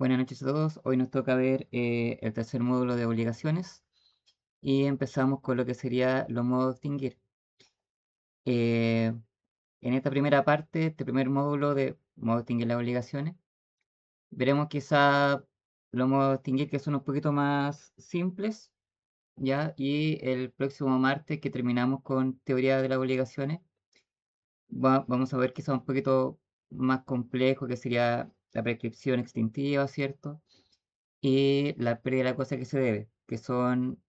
Buenas noches a todos. Hoy nos toca ver el tercer módulo de obligaciones y empezamos con lo que sería los modos de extinguir. Eh, en esta primera parte, este primer módulo de modo de extinguir las obligaciones, veremos quizá los modos de extinguir que son un poquito más simples, ¿ya? Y el próximo martes que terminamos con teoría de las obligaciones, vamos a ver quizá un poquito más complejo que sería la prescripción extintiva, ¿cierto? Y la pérdida de la cosa que se debe, que son,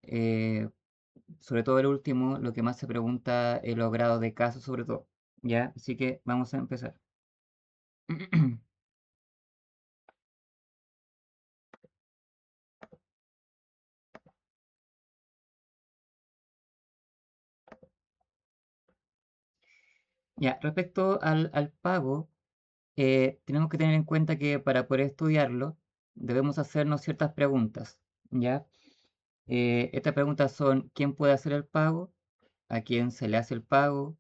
sobre todo el último, lo que más se pregunta en los grados de caso, sobre todo. ¿Ya? Así que vamos a empezar. Ya, respecto al pago, tenemos que tener en cuenta que para poder estudiarlo debemos hacernos ciertas preguntas. ¿Ya? Estas preguntas son: ¿quién puede hacer el pago? ¿A quién se le hace el pago?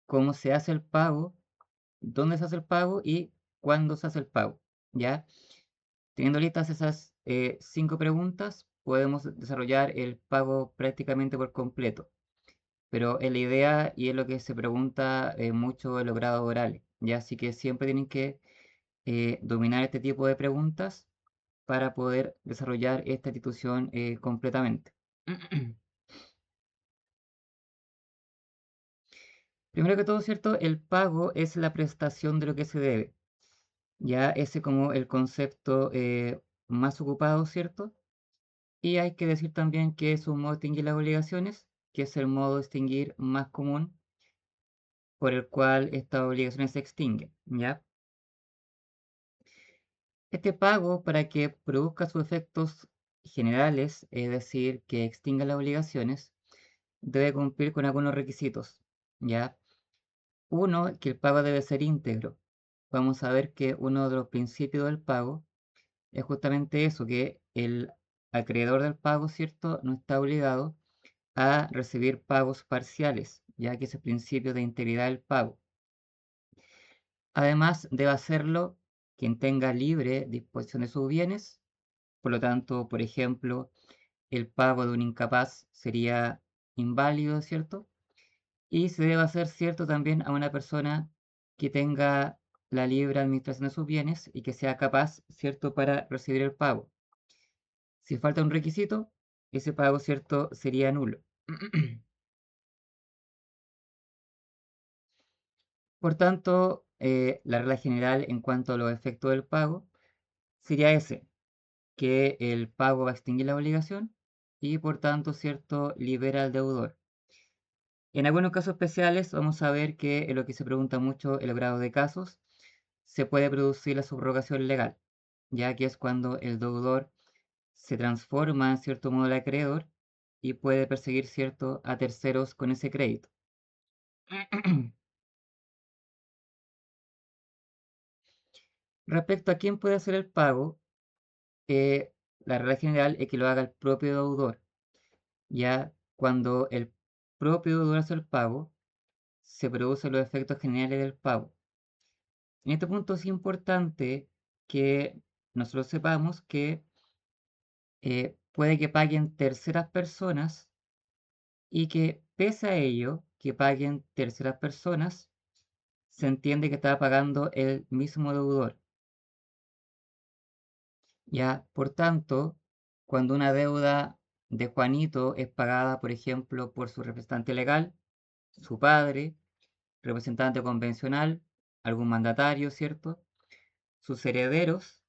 ¿Cómo se hace el pago? ¿Dónde se hace el pago? ¿Y cuándo se hace el pago? ¿Ya? Teniendo listas esas 5 preguntas, podemos desarrollar el pago prácticamente por completo. Pero es la idea y es lo que se pregunta mucho en los grados orales. ¿Ya? Así que siempre tienen que dominar este tipo de preguntas para poder desarrollar esta institución completamente. Primero que todo, ¿cierto? El pago es la prestación de lo que se debe. Ya ese como el concepto más ocupado, ¿cierto? Y hay que decir también que es un modo de extinguir las obligaciones, que es el modo de extinguir más común por el cual estas obligaciones se extinguen, ¿ya? Este pago, para que produzca sus efectos generales, es decir, que extinga las obligaciones, debe cumplir con algunos requisitos, ¿ya? Uno, que el pago debe ser íntegro. Vamos a ver que uno de los principios del pago es justamente eso, que el acreedor del pago, ¿cierto?, no está obligado a recibir pagos parciales, ya que es el principio de integridad del pago. Además, debe hacerlo quien tenga libre disposición de sus bienes. Por lo tanto, por ejemplo, el pago de un incapaz sería inválido, ¿cierto? Y se debe hacer, ¿cierto?, también a una persona que tenga la libre administración de sus bienes y que sea capaz, ¿cierto?, para recibir el pago. Si falta un requisito, ese pago, ¿cierto?, sería nulo. Por tanto, la regla general en cuanto a los efectos del pago sería ese, que el pago va a extinguir la obligación y por tanto, ¿cierto?, libera al deudor. En algunos casos especiales vamos a ver que en lo que se pregunta mucho el grado de casos, se puede producir la subrogación legal, ya que es cuando el deudor se transforma en cierto modo el acreedor y puede perseguir, ¿cierto?, a terceros con ese crédito. Respecto a quién puede hacer el pago, la regla general es que lo haga el propio deudor. Ya cuando el propio deudor hace el pago, se producen los efectos generales del pago. En este punto es importante que nosotros sepamos que puede que paguen terceras personas y que pese a ello, que paguen terceras personas, se entiende que está pagando el mismo deudor. Ya, por tanto, cuando una deuda de Juanito es pagada, por ejemplo, por su representante legal, su padre, representante convencional, algún mandatario, ¿cierto? Sus herederos,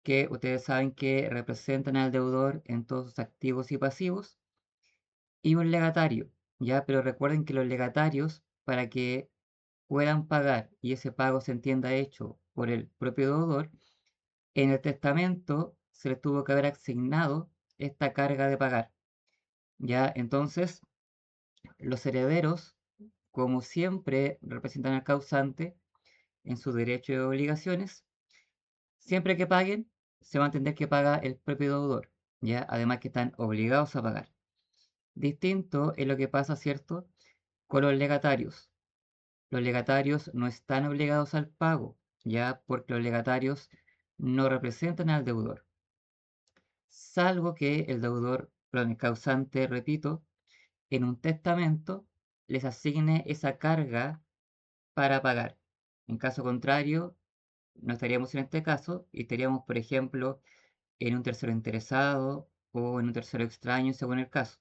que ustedes saben que representan al deudor en todos sus activos y pasivos, y un legatario, ¿ya? Pero recuerden que los legatarios, para que puedan pagar y ese pago se entienda hecho por el propio deudor, en el testamento se les tuvo que haber asignado esta carga de pagar, ¿ya? Entonces, los herederos, como siempre representan al causante en sus derechos y obligaciones, siempre que paguen, se va a entender que paga el propio deudor, ¿ya? Además que están obligados a pagar. Distinto es lo que pasa, ¿cierto?, con los legatarios. Los legatarios no están obligados al pago, ¿ya? Porque los legatarios no representan al deudor, salvo que el deudor, perdón, el causante, repito, en un testamento les asigne esa carga para pagar. En caso contrario, no estaríamos en este caso y estaríamos, por ejemplo, en un tercero interesado o en un tercero extraño, según el caso.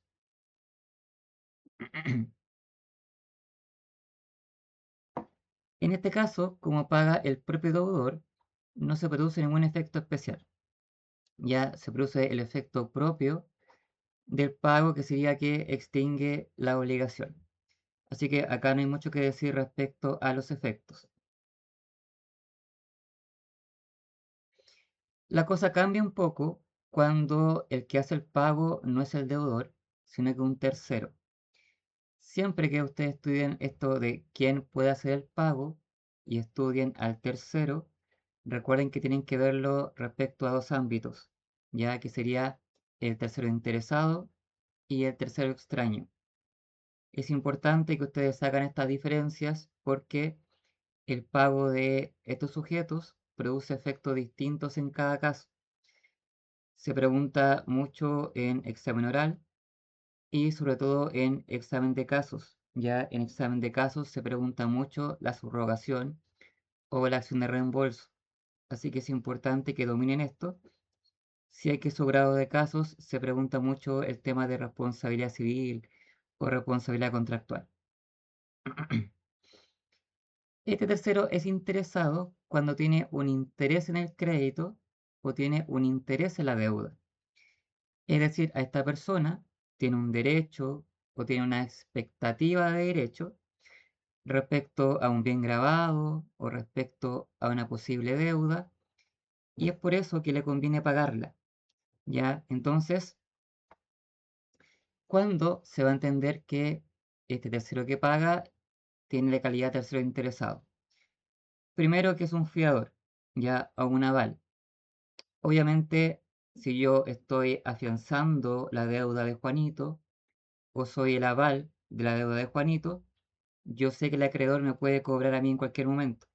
En este caso, como paga el propio deudor, no se produce ningún efecto especial. Ya se produce el efecto propio del pago, que sería que extingue la obligación. Así que acá no hay mucho que decir respecto a los efectos. La cosa cambia un poco cuando el que hace el pago no es el deudor, sino que un tercero. Siempre que ustedes estudien esto de quién puede hacer el pago y estudien al tercero, recuerden que tienen que verlo respecto a dos ámbitos, ya que sería el tercero interesado y el tercero extraño. Es importante que ustedes hagan estas diferencias porque el pago de estos sujetos produce efectos distintos en cada caso. Se pregunta mucho en examen oral y sobre todo en examen de casos. Ya en examen de casos se pregunta mucho la subrogación o la acción de reembolso. Así que es importante que dominen esto. Si hay que su grado de casos, se pregunta mucho el tema de responsabilidad civil o responsabilidad contractual. Este tercero es interesado cuando tiene un interés en el crédito o tiene un interés en la deuda. Es decir, a esta persona tiene un derecho o tiene una expectativa de derecho respecto a un bien grabado o respecto a una posible deuda, y es por eso que le conviene pagarla. ¿Ya? Entonces, ¿cuándo se va a entender que este tercero que paga tiene la calidad de tercero interesado? Primero, que es un fiador, ya, a un aval. Obviamente, si yo estoy afianzando la deuda de Juanito o soy el aval de la deuda de Juanito, yo sé que el acreedor me puede cobrar a mí en cualquier momento.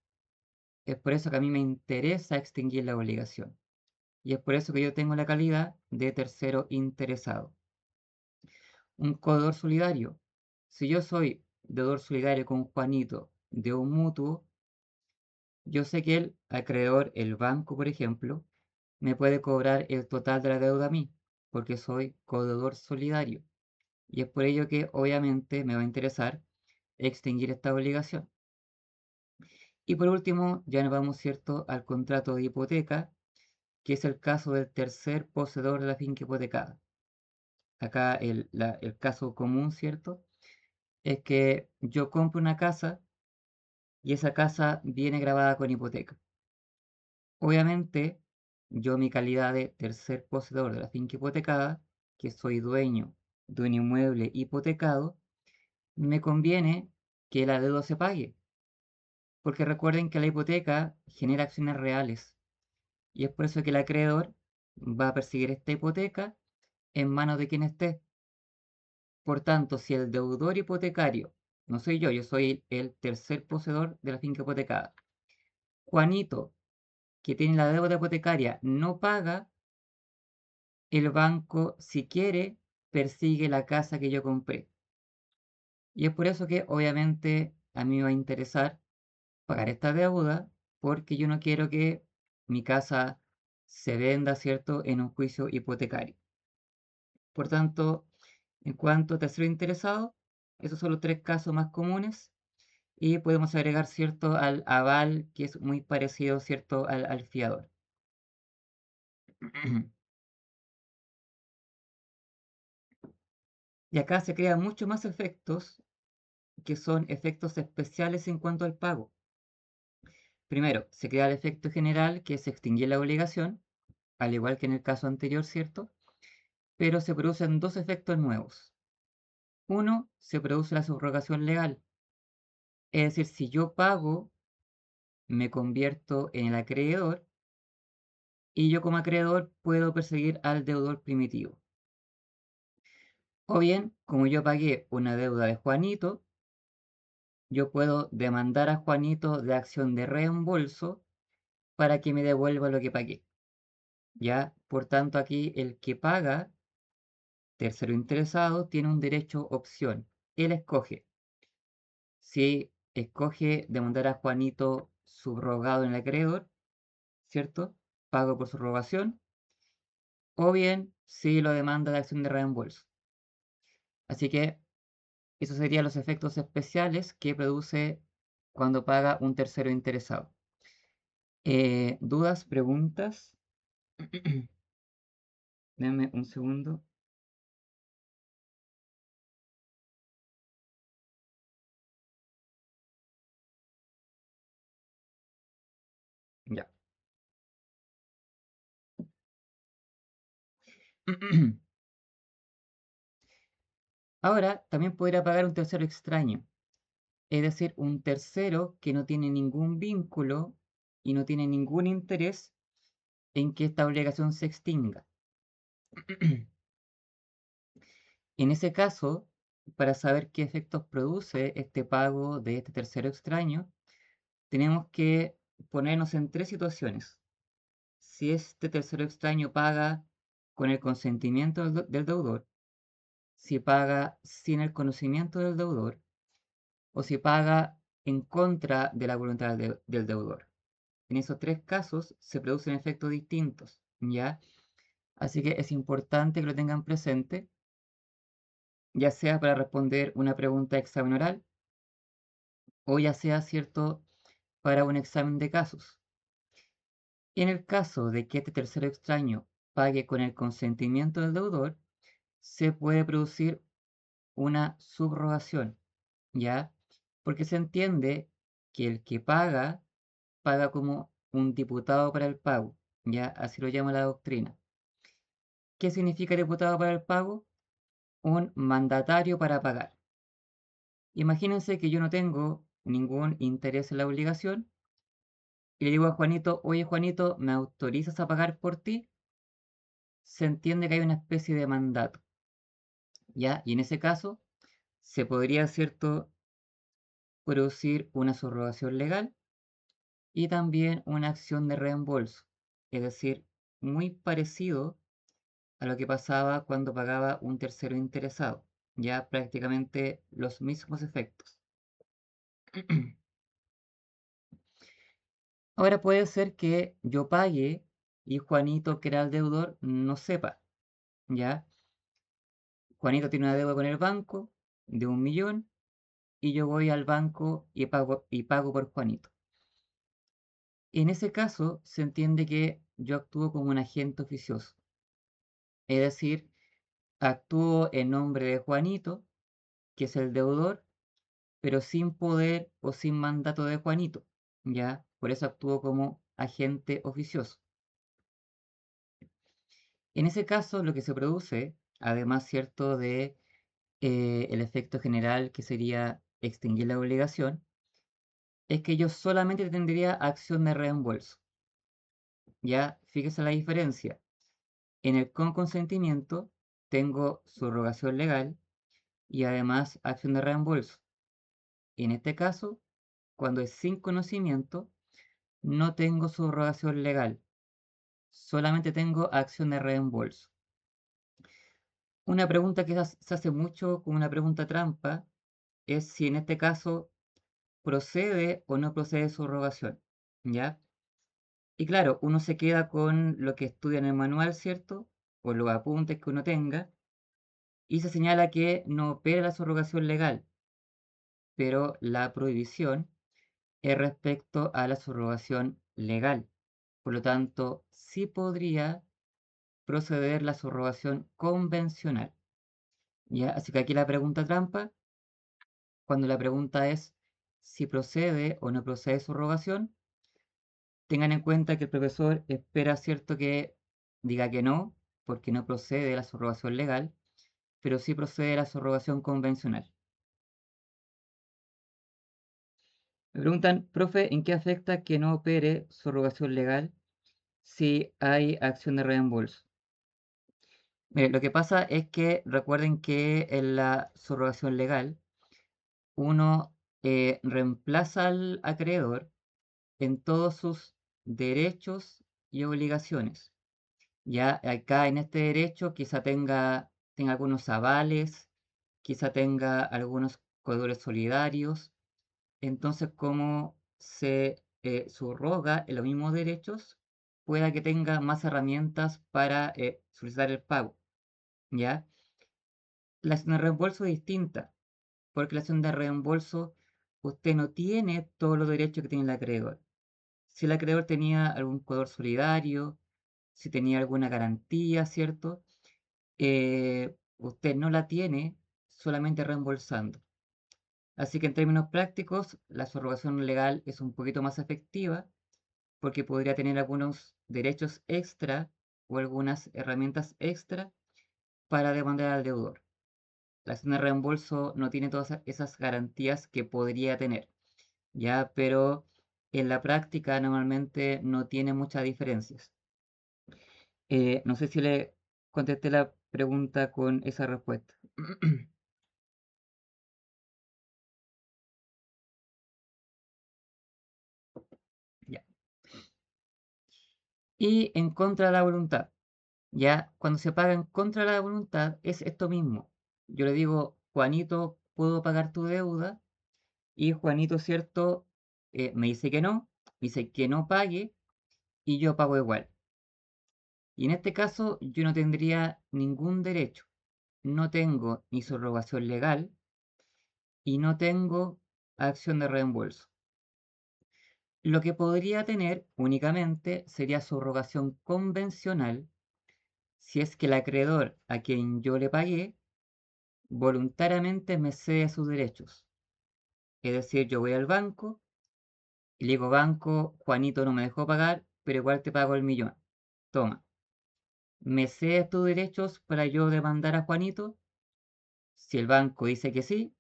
Es por eso que a mí me interesa extinguir la obligación. Y es por eso que yo tengo la calidad de tercero interesado. Un codeudor solidario. Si yo soy deudor solidario con Juanito de un mutuo, yo sé que el acreedor, el banco, por ejemplo, me puede cobrar el total de la deuda a mí, porque soy codeudor solidario. Y es por ello que obviamente me va a interesar extinguir esta obligación. Y por último, ya nos vamos, ¿cierto?, al contrato de hipoteca, que es el caso del tercer poseedor de la finca hipotecada. Acá el caso común, ¿cierto?, es que yo compro una casa y esa casa viene grabada con hipoteca. Obviamente, yo mi calidad de tercer poseedor de la finca hipotecada, que soy dueño de un inmueble hipotecado, me conviene que la deuda se pague, porque recuerden que la hipoteca genera acciones reales y es por eso que el acreedor va a perseguir esta hipoteca en manos de quien esté. Por tanto, si el deudor hipotecario, no soy yo soy el tercer poseedor de la finca hipotecada, Juanito, que tiene la deuda hipotecaria, no paga, el banco, si quiere, persigue la casa que yo compré. Y es por eso que obviamente a mí me va a interesar pagar esta deuda, porque yo no quiero que mi casa se venda, ¿cierto?, en un juicio hipotecario. Por tanto, en cuanto a tercero interesado, esos son los tres casos más comunes y podemos agregar, ¿cierto?, al aval, que es muy parecido, ¿cierto?, al fiador. Y acá se crean muchos más efectos que son efectos especiales en cuanto al pago. Primero, se crea el efecto general, que es extinguir la obligación, al igual que en el caso anterior, ¿cierto? Pero se producen dos efectos nuevos. Uno, se produce la subrogación legal. Es decir, si yo pago, me convierto en el acreedor y yo como acreedor puedo perseguir al deudor primitivo. O bien, como yo pagué una deuda de Juanito, yo puedo demandar a Juanito de acción de reembolso para que me devuelva lo que pagué. ¿Ya? Por tanto, aquí el que paga, tercero interesado, tiene un derecho opción. Él escoge. Si escoge demandar a Juanito subrogado en el acreedor, ¿cierto? Pago por subrogación. O bien, si lo demanda de acción de reembolso. Así que esos serían los efectos especiales que produce cuando paga un tercero interesado. ¿Dudas, preguntas? Denme un segundo. Ya. Ahora, también podría pagar un tercero extraño, es decir, un tercero que no tiene ningún vínculo y no tiene ningún interés en que esta obligación se extinga. En ese caso, para saber qué efectos produce este pago de este tercero extraño, tenemos que ponernos en tres situaciones. Si este tercero extraño paga con el consentimiento del deudor, si paga sin el conocimiento del deudor, o si paga en contra de la voluntad del deudor. En esos tres casos se producen efectos distintos, ¿ya? Así que es importante que lo tengan presente, ya sea para responder una pregunta de examen oral o ya sea, cierto, para un examen de casos. En el caso de que este tercero extraño pague con el consentimiento del deudor, se puede producir una subrogación, ¿ya? Porque se entiende que el que paga, paga como un diputado para el pago, ¿ya? Así lo llama la doctrina. ¿Qué significa diputado para el pago? Un mandatario para pagar. Imagínense que yo no tengo ningún interés en la obligación y le digo a Juanito, oye Juanito, ¿me autorizas a pagar por ti? Se entiende que hay una especie de mandato, ¿ya? Y en ese caso se podría, ¿cierto?, producir una subrogación legal y también una acción de reembolso, es decir, muy parecido a lo que pasaba cuando pagaba un tercero interesado, ya prácticamente los mismos efectos. Ahora puede ser que yo pague y Juanito, que era el deudor, no sepa, ¿ya? Juanito tiene una deuda con el banco de 1.000.000 y yo voy al banco y pago por Juanito. En ese caso se entiende que yo actúo como un agente oficioso, es decir, actúo en nombre de Juanito, que es el deudor, pero sin poder o sin mandato de Juanito, ¿ya? Por eso actúo como agente oficioso. En ese caso, lo que se produce, además, ¿cierto?, de el efecto general que sería extinguir la obligación, es que yo solamente tendría acción de reembolso. Ya, fíjese la diferencia. En el con consentimiento tengo subrogación legal y además acción de reembolso. En este caso, cuando es sin conocimiento, no tengo subrogación legal, solamente tengo acción de reembolso. Una pregunta que se hace mucho como una pregunta trampa es si en este caso procede o no procede subrogación, ¿ya? Y claro, uno se queda con lo que estudia en el manual, ¿cierto? O los apuntes que uno tenga, y se señala que no opera la subrogación legal, pero la prohibición es respecto a la subrogación legal. Por lo tanto, sí podría proceder la subrogación convencional, ¿ya? Así que aquí la pregunta trampa, cuando la pregunta es si procede o no procede subrogación, tengan en cuenta que el profesor espera, cierto, que diga que no, porque no procede la subrogación legal, pero sí procede la subrogación convencional. Me preguntan, profe, ¿en qué afecta que no opere subrogación legal si hay acción de reembolso? Mire, lo que pasa es que recuerden que en la subrogación legal uno reemplaza al acreedor en todos sus derechos y obligaciones. Ya acá en este derecho quizá tenga algunos avales, quizá tenga algunos codores solidarios. Entonces, como se subroga en los mismos derechos, pueda que tenga más herramientas para solicitar el pago. ¿Ya? La acción de reembolso es distinta, porque la acción de reembolso usted no tiene todos los derechos que tiene el acreedor. Si el acreedor tenía algún codor solidario, si tenía alguna garantía, ¿cierto? Usted no la tiene solamente reembolsando. Así que en términos prácticos, la subrogación legal es un poquito más efectiva porque podría tener algunos derechos extra o algunas herramientas extra para demandar al deudor. La acción de reembolso no tiene todas esas garantías que podría tener, ¿ya? Pero en la práctica normalmente no tiene muchas diferencias. No sé si le contesté la pregunta con esa respuesta. Ya. Y en contra de la voluntad. Ya, cuando se paga en contra de la voluntad es esto mismo. Yo le digo, Juanito, ¿puedo pagar tu deuda? Y Juanito, ¿cierto? Me dice que no, me dice que no pague y yo pago igual. Y en este caso yo no tendría ningún derecho. No tengo ni subrogación legal y no tengo acción de reembolso. Lo que podría tener únicamente sería subrogación convencional si es que el acreedor a quien yo le pagué voluntariamente me cede sus derechos. Es decir, yo voy al banco y le digo, banco, Juanito no me dejó pagar, pero igual te pago el millón. Toma, ¿me cedes tus derechos para yo demandar a Juanito? Si el banco dice que sí,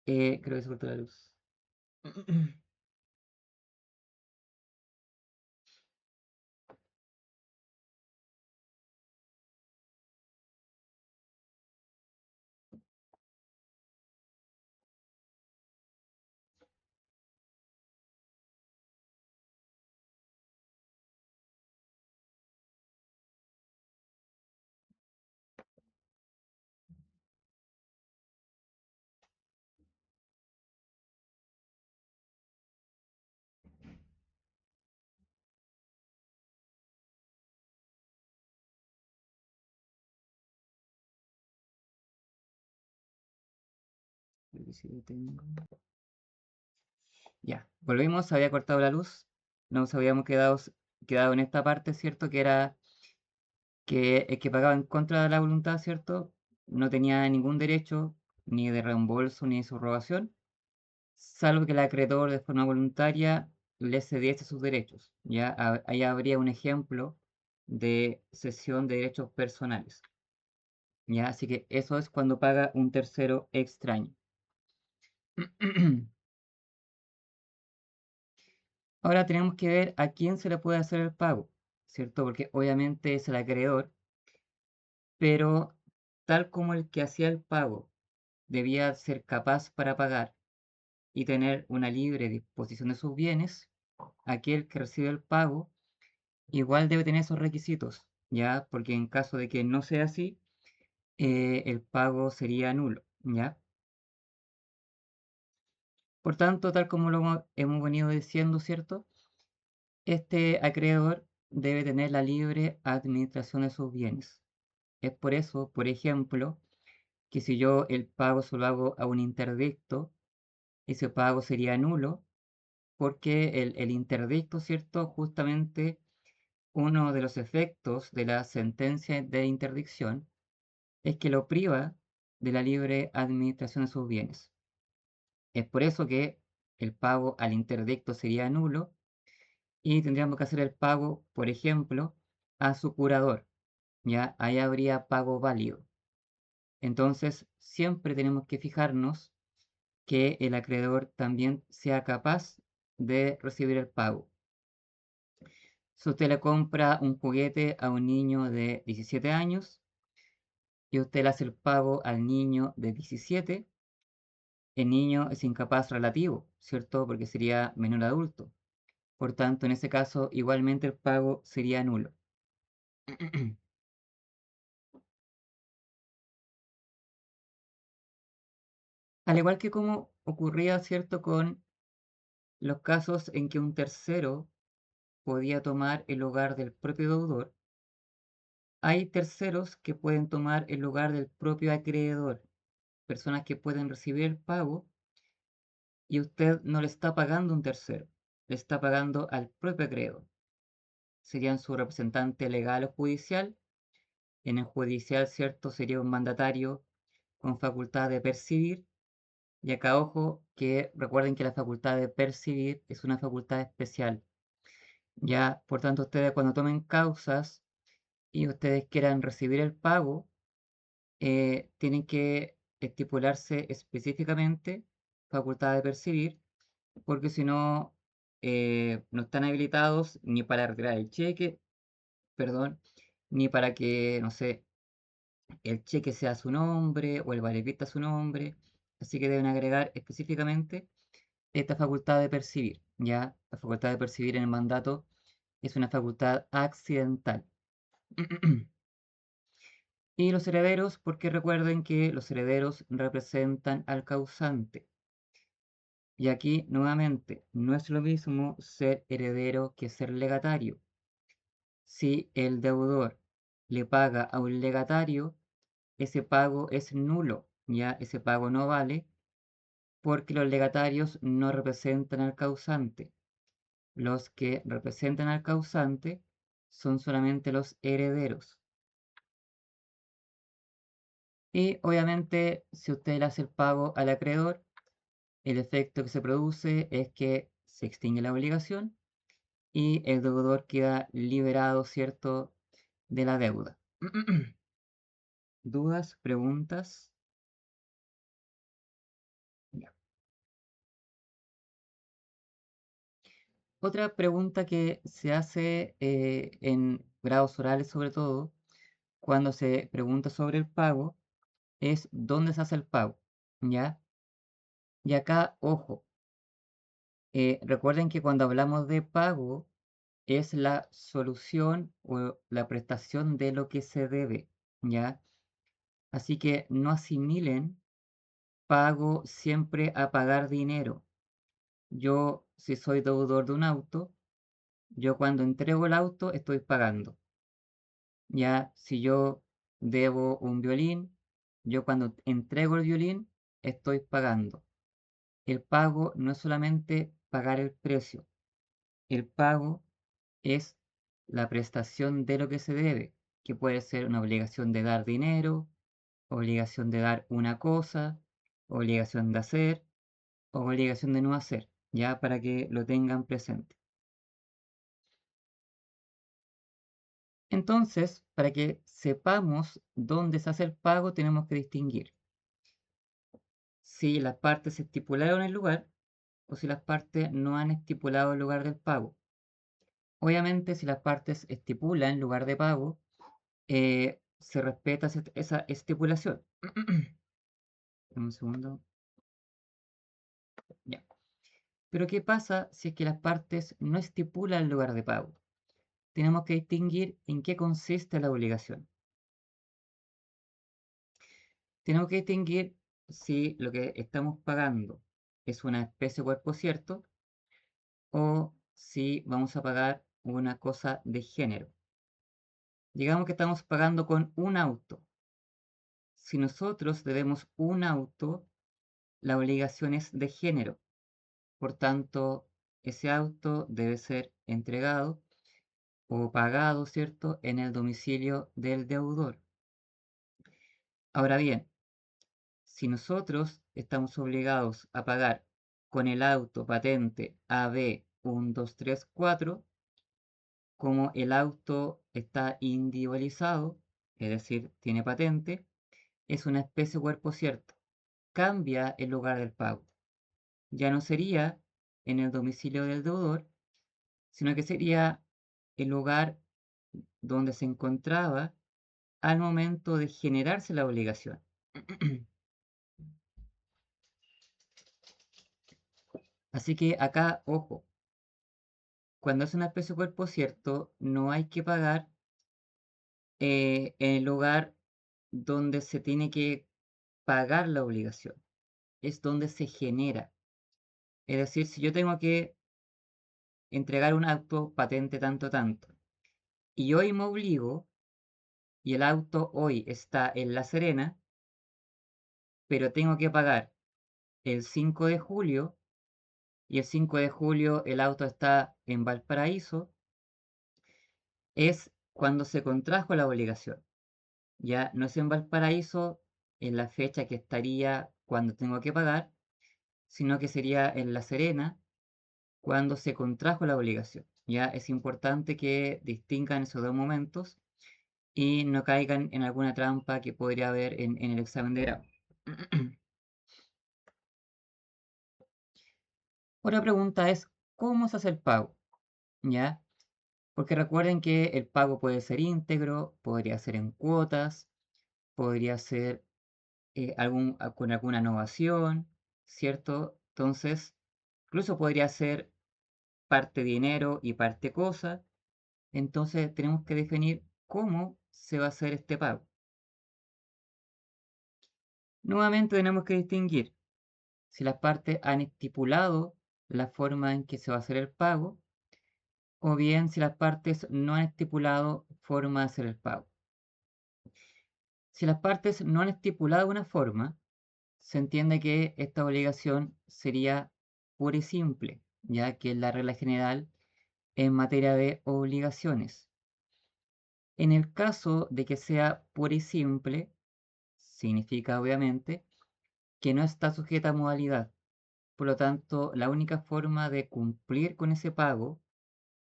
creo que se cortó la luz. Creo que sí lo tengo. Ya, volvimos, había cortado la luz. Nos habíamos quedado en esta parte, ¿cierto? Que era que el que pagaba en contra de la voluntad, ¿cierto? No tenía ningún derecho ni de reembolso ni de subrogación, salvo que el acreedor de forma voluntaria le cediese sus derechos. Ya ahí habría un ejemplo de cesión de derechos personales. Ya, así que eso es cuando paga un tercero extraño. Ahora tenemos que ver a quién se le puede hacer el pago, ¿cierto? Porque obviamente es el acreedor, pero tal como el que hacía el pago debía ser capaz para pagar y tener una libre disposición de sus bienes, aquel que recibe el pago igual debe tener esos requisitos, ¿ya? Porque en caso de que no sea así, el pago sería nulo, ¿ya? Por tanto, tal como lo hemos venido diciendo, ¿cierto? Este acreedor debe tener la libre administración de sus bienes. Es por eso, por ejemplo, que si yo el pago solo hago a un interdicto, ese pago sería nulo, porque el interdicto, ¿cierto? Justamente uno de los efectos de la sentencia de interdicción es que lo priva de la libre administración de sus bienes. Es por eso que el pago al interdicto sería nulo y tendríamos que hacer el pago, por ejemplo, a su curador. Ya ahí habría pago válido. Entonces, siempre tenemos que fijarnos que el acreedor también sea capaz de recibir el pago. Si usted le compra un juguete a un niño de 17 años y usted le hace el pago al niño de 17, el niño es incapaz relativo, ¿cierto? Porque sería menor adulto. Por tanto, en ese caso, igualmente el pago sería nulo. Al igual que como ocurría, ¿cierto?, con los casos en que un tercero podía tomar el lugar del propio deudor, hay terceros que pueden tomar el lugar del propio acreedor, personas que pueden recibir el pago y usted no le está pagando a un tercero, le está pagando al propio acreedor. Serían su representante legal o judicial. En el judicial, ¿cierto?, sería un mandatario con facultad de percibir. Y acá, ojo, que recuerden que la facultad de percibir es una facultad especial. Ya, por tanto, ustedes cuando tomen causas y ustedes quieran recibir el pago, tienen que estipularse específicamente facultad de percibir, porque si no, no están habilitados ni para retirar el cheque, perdón, ni para que, no sé, el cheque sea a su nombre o el valevista a su nombre. Así que deben agregar específicamente esta facultad de percibir, ¿ya? La facultad de percibir en el mandato es una facultad accidental. Y los herederos, porque recuerden que los herederos representan al causante. Y aquí, nuevamente, no es lo mismo ser heredero que ser legatario. Si el deudor le paga a un legatario, ese pago es nulo, ya ese pago no vale, porque los legatarios no representan al causante. Los que representan al causante son solamente los herederos. Y obviamente, si usted le hace el pago al acreedor, el efecto que se produce es que se extingue la obligación y el deudor queda liberado, ¿cierto?, de la deuda. ¿Dudas? ¿Preguntas? Ya. Otra pregunta que se hace en grados orales, sobre todo, cuando se pregunta sobre el pago, es dónde se hace el pago, ¿ya? Y acá, ojo, recuerden que cuando hablamos de pago es la solución o la prestación de lo que se debe, ¿ya? Así que no asimilen pago siempre a pagar dinero. Yo, si soy deudor de un auto, yo cuando entrego el auto estoy pagando. Ya, si yo debo un violín, yo cuando entrego el violín estoy pagando. El pago no es solamente pagar el precio, el pago es la prestación de lo que se debe, que puede ser una obligación de dar dinero, obligación de dar una cosa, obligación de hacer, o obligación de no hacer, ya para que lo tengan presente. Entonces, para que sepamos dónde se hace el pago, tenemos que distinguir si las partes estipularon el lugar o si las partes no han estipulado el lugar del pago. Obviamente, si las partes estipulan el lugar de pago, se respeta esa estipulación. Un segundo. Ya. Pero ¿qué pasa si es que las partes no estipulan el lugar de pago? Tenemos que distinguir en qué consiste la obligación. Tenemos que distinguir si lo que estamos pagando es una especie cuerpo cierto o si vamos a pagar una cosa de género. Digamos que estamos pagando con un auto. Si nosotros debemos un auto, la obligación es de género. Por tanto, ese auto debe ser entregado o pagado, ¿cierto?, en el domicilio del deudor. Ahora bien, si nosotros estamos obligados a pagar con el auto patente AB 1234, como el auto está individualizado, es decir, tiene patente, es una especie cuerpo cierto. Cambia el lugar del pago. Ya no sería en el domicilio del deudor, sino que sería el lugar donde se encontraba al momento de generarse la obligación. Así que acá, ojo, Cuando es una especie cuerpo cierto, no hay que pagar en el lugar donde se tiene que pagar la obligación, es donde se genera. Es decir, si yo tengo que entregar un auto patente tanto, tanto, y hoy me obligo, y el auto hoy está en La Serena, pero tengo que pagar el 5 de julio, y el 5 de julio el auto está en Valparaíso, es cuando se contrajo la obligación. Ya no es en Valparaíso en la fecha que estaría cuando tengo que pagar, sino que sería en La Serena cuando se contrajo la obligación. Ya es importante que distingan esos dos momentos y no caigan en alguna trampa que podría haber en el examen de grado. Otra pregunta es, ¿cómo se hace el pago? ¿Ya? Porque recuerden que el pago puede ser íntegro, podría ser en cuotas, podría ser con alguna innovación, ¿cierto? Entonces, incluso podría ser parte dinero y parte cosa. Entonces, tenemos que definir cómo se va a hacer este pago. Nuevamente tenemos que distinguir si las partes han estipulado la forma en que se va a hacer el pago o bien si las partes no han estipulado forma de hacer el pago. Si las partes no han estipulado una forma, se entiende que esta obligación sería pura y simple, ya que es la regla general en materia de obligaciones. En el caso de que sea pura y simple, significa obviamente que no está sujeta a modalidad. Por lo tanto, la única forma de cumplir con ese pago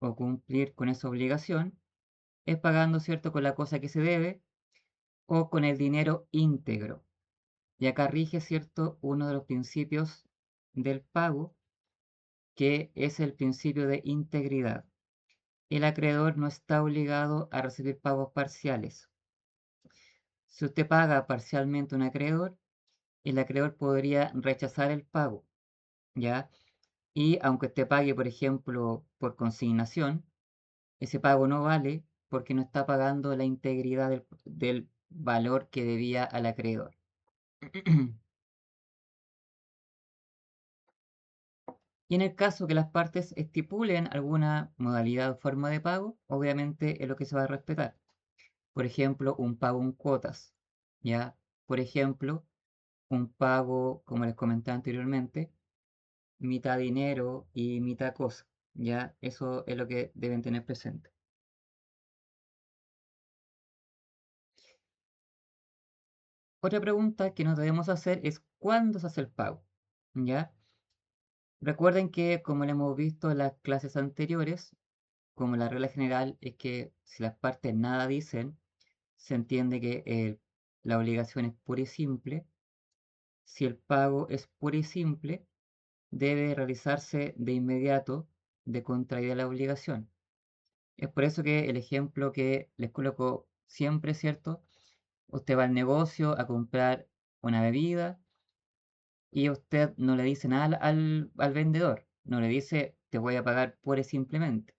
o cumplir con esa obligación es pagando, ¿cierto?, con la cosa que se debe o con el dinero íntegro. Y acá rige, ¿cierto?, uno de los principios del pago, que es el principio de integridad. El acreedor no está obligado a recibir pagos parciales. Si usted paga parcialmente a un acreedor, el acreedor podría rechazar el pago, ¿ya? Y aunque usted pague, por ejemplo, por consignación, ese pago no vale porque no está pagando la integridad del valor que debía al acreedor. Y en el caso que las partes estipulen alguna modalidad o forma de pago, obviamente es lo que se va a respetar. Por ejemplo, un pago en cuotas, ¿ya? Por ejemplo, un pago, como les comenté anteriormente, mitad dinero y mitad cosa, ¿ya? Eso es lo que deben tener presente. Otra pregunta que nos debemos hacer es ¿cuándo se hace el pago? ¿Ya? Recuerden que, como lo hemos visto en las clases anteriores, como la regla general es que si las partes nada dicen, se entiende que la obligación es pura y simple. Si el pago es pura y simple, debe realizarse de inmediato de contraída la obligación. Es por eso que el ejemplo que les coloco siempre, ¿cierto? Usted va al negocio a comprar una bebida y usted no le dice nada al vendedor, no le dice te voy a pagar pura y simplemente.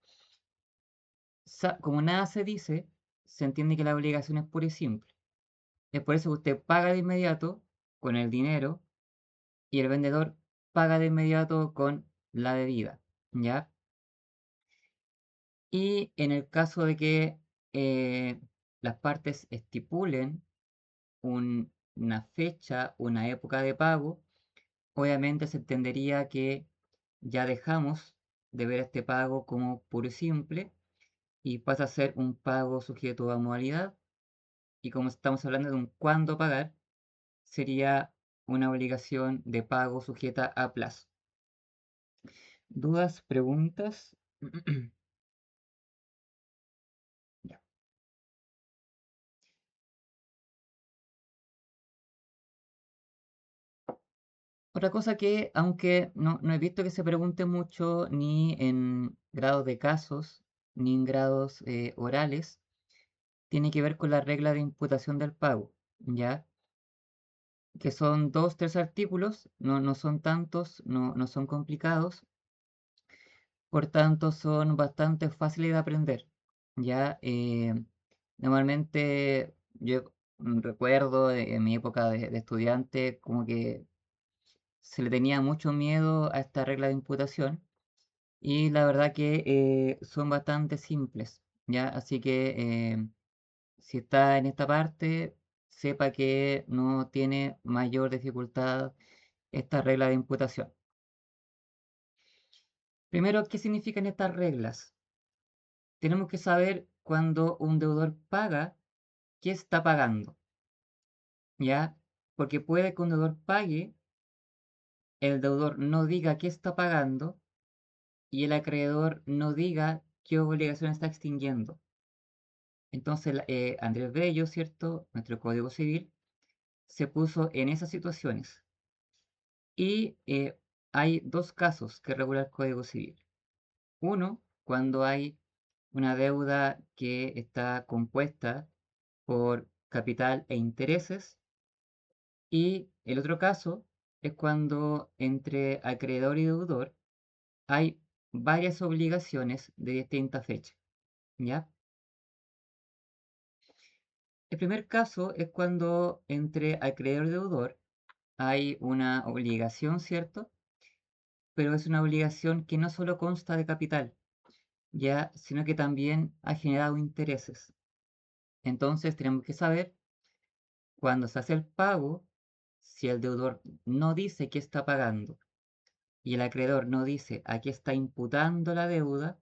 Como nada se dice, se entiende que la obligación es pura y simple. Es por eso que usted paga de inmediato con el dinero y el vendedor paga de inmediato con la bebida, ¿ya? Y en el caso de que las partes estipulen una fecha, una época de pago, obviamente se entendería que ya dejamos de ver este pago como puro y simple y pasa a ser un pago sujeto a modalidad. Y como estamos hablando de un cuándo pagar, sería una obligación de pago sujeta a plazo. ¿Dudas, preguntas? Ya. Otra cosa que, aunque no he visto que se pregunte mucho ni en grados de casos, ni en grados orales, tiene que ver con la regla de imputación del pago, ¿ya? Que son dos, tres artículos, no son tantos, no son complicados, Por tanto, son bastante fáciles de aprender. Ya, normalmente yo recuerdo en mi época de estudiante como que se le tenía mucho miedo a esta regla de imputación y la verdad que son bastante simples. Ya, así que si está en esta parte, sepa que no tiene mayor dificultad esta regla de imputación. Primero, ¿qué significan estas reglas? Tenemos que saber cuando un deudor paga, qué está pagando, ¿ya? Porque puede que un deudor pague, el deudor no diga qué está pagando y el acreedor no diga qué obligación está extinguiendo. Entonces, Andrés Bello, ¿cierto? Nuestro Código Civil se puso en esas situaciones. Y hay dos casos que regula el Código Civil. Uno, cuando hay una deuda que está compuesta por capital e intereses. Y el otro caso es cuando entre acreedor y deudor hay varias obligaciones de distinta fecha, ¿ya? El primer caso es cuando entre acreedor y deudor hay una obligación, ¿cierto? Pero es una obligación que no solo consta de capital, ya, sino que también ha generado intereses. Entonces tenemos que saber cuando se hace el pago, si el deudor no dice que está pagando y el acreedor no dice a qué está imputando la deuda,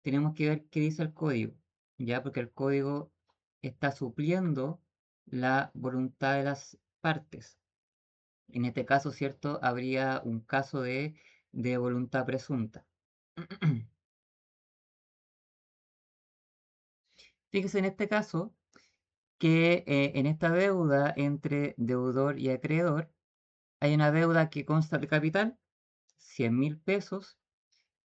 tenemos que ver qué dice el código, ¿ya? Porque el código está supliendo la voluntad de las partes. En este caso, ¿cierto? Habría un caso de voluntad presunta. Fíjese en este caso que en esta deuda entre deudor y acreedor hay una deuda que consta de capital, 100.000 pesos,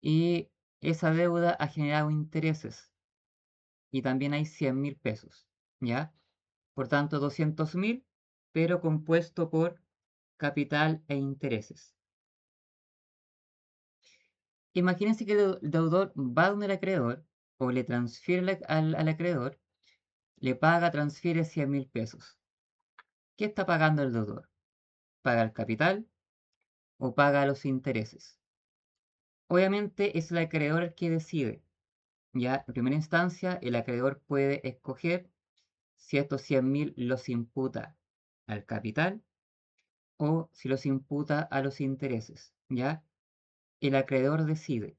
y esa deuda ha generado intereses y también hay 100.000 pesos, ¿ya? Por tanto, 200.000, pero compuesto por capital e intereses. Imagínense que el deudor va donde el acreedor o le transfiere al acreedor, le paga, transfiere 100.000 pesos. ¿Qué está pagando el deudor? ¿Paga el capital o paga los intereses? Obviamente es el acreedor el que decide. Ya en primera instancia, el acreedor puede escoger si estos 100.000 los imputa al capital o si los imputa a los intereses, ¿ya? El acreedor decide.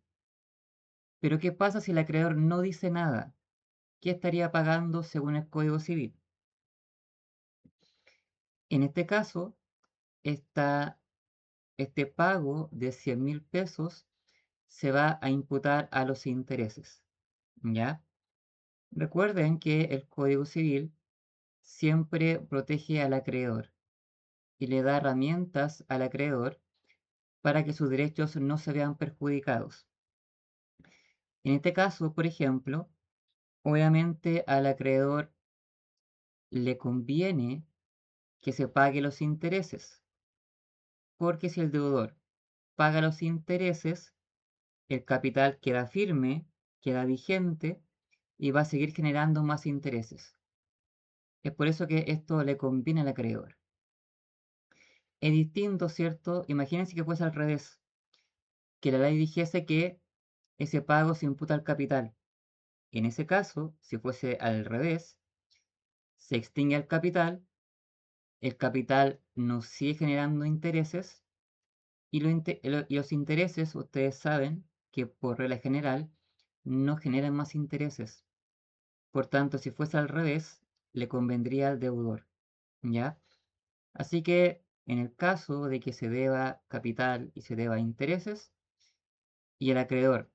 Pero ¿qué pasa si el acreedor no dice nada? ¿Qué estaría pagando según el Código Civil? En este caso, este pago de 100.000 pesos se va a imputar a los intereses, ¿ya? Recuerden que el Código Civil siempre protege al acreedor y le da herramientas al acreedor para que sus derechos no se vean perjudicados. En este caso, por ejemplo, obviamente al acreedor le conviene que se pague los intereses, porque si el deudor paga los intereses, el capital queda firme, queda vigente y va a seguir generando más intereses. Es por eso que esto le conviene al acreedor. Es distinto, ¿cierto? Imagínense que fuese al revés, que la ley dijese que ese pago se imputa al capital. En ese caso, si fuese al revés, se extingue el capital nos sigue generando intereses y los intereses, ustedes saben que por regla general no generan más intereses. Por tanto, si fuese al revés, le convendría al deudor, ¿ya? Así que en el caso de que se deba capital y se deba intereses y el acreedor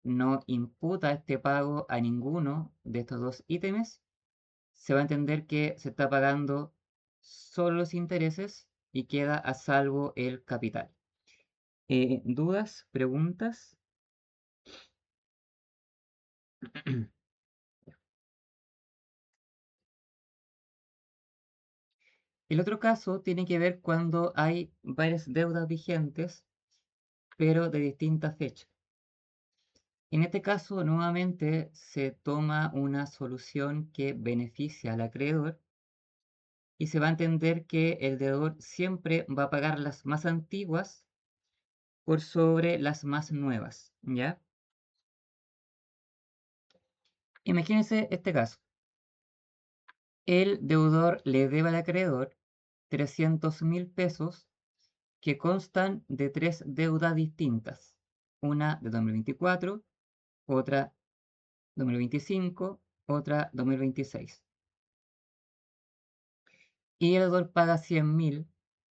no imputa este pago a ninguno de estos dos ítems, se va a entender que se está pagando solo los intereses y queda a salvo el capital. ¿Dudas? ¿Preguntas? El otro caso tiene que ver cuando hay varias deudas vigentes, pero de distinta fecha. En este caso, nuevamente, se toma una solución que beneficia al acreedor y se va a entender que el deudor siempre va a pagar las más antiguas por sobre las más nuevas, ¿ya? Imagínense este caso. El deudor le debe al acreedor 300.000 pesos que constan de tres deudas distintas. Una de 2024, otra 2025, otra 2026. Y el deudor paga 100.000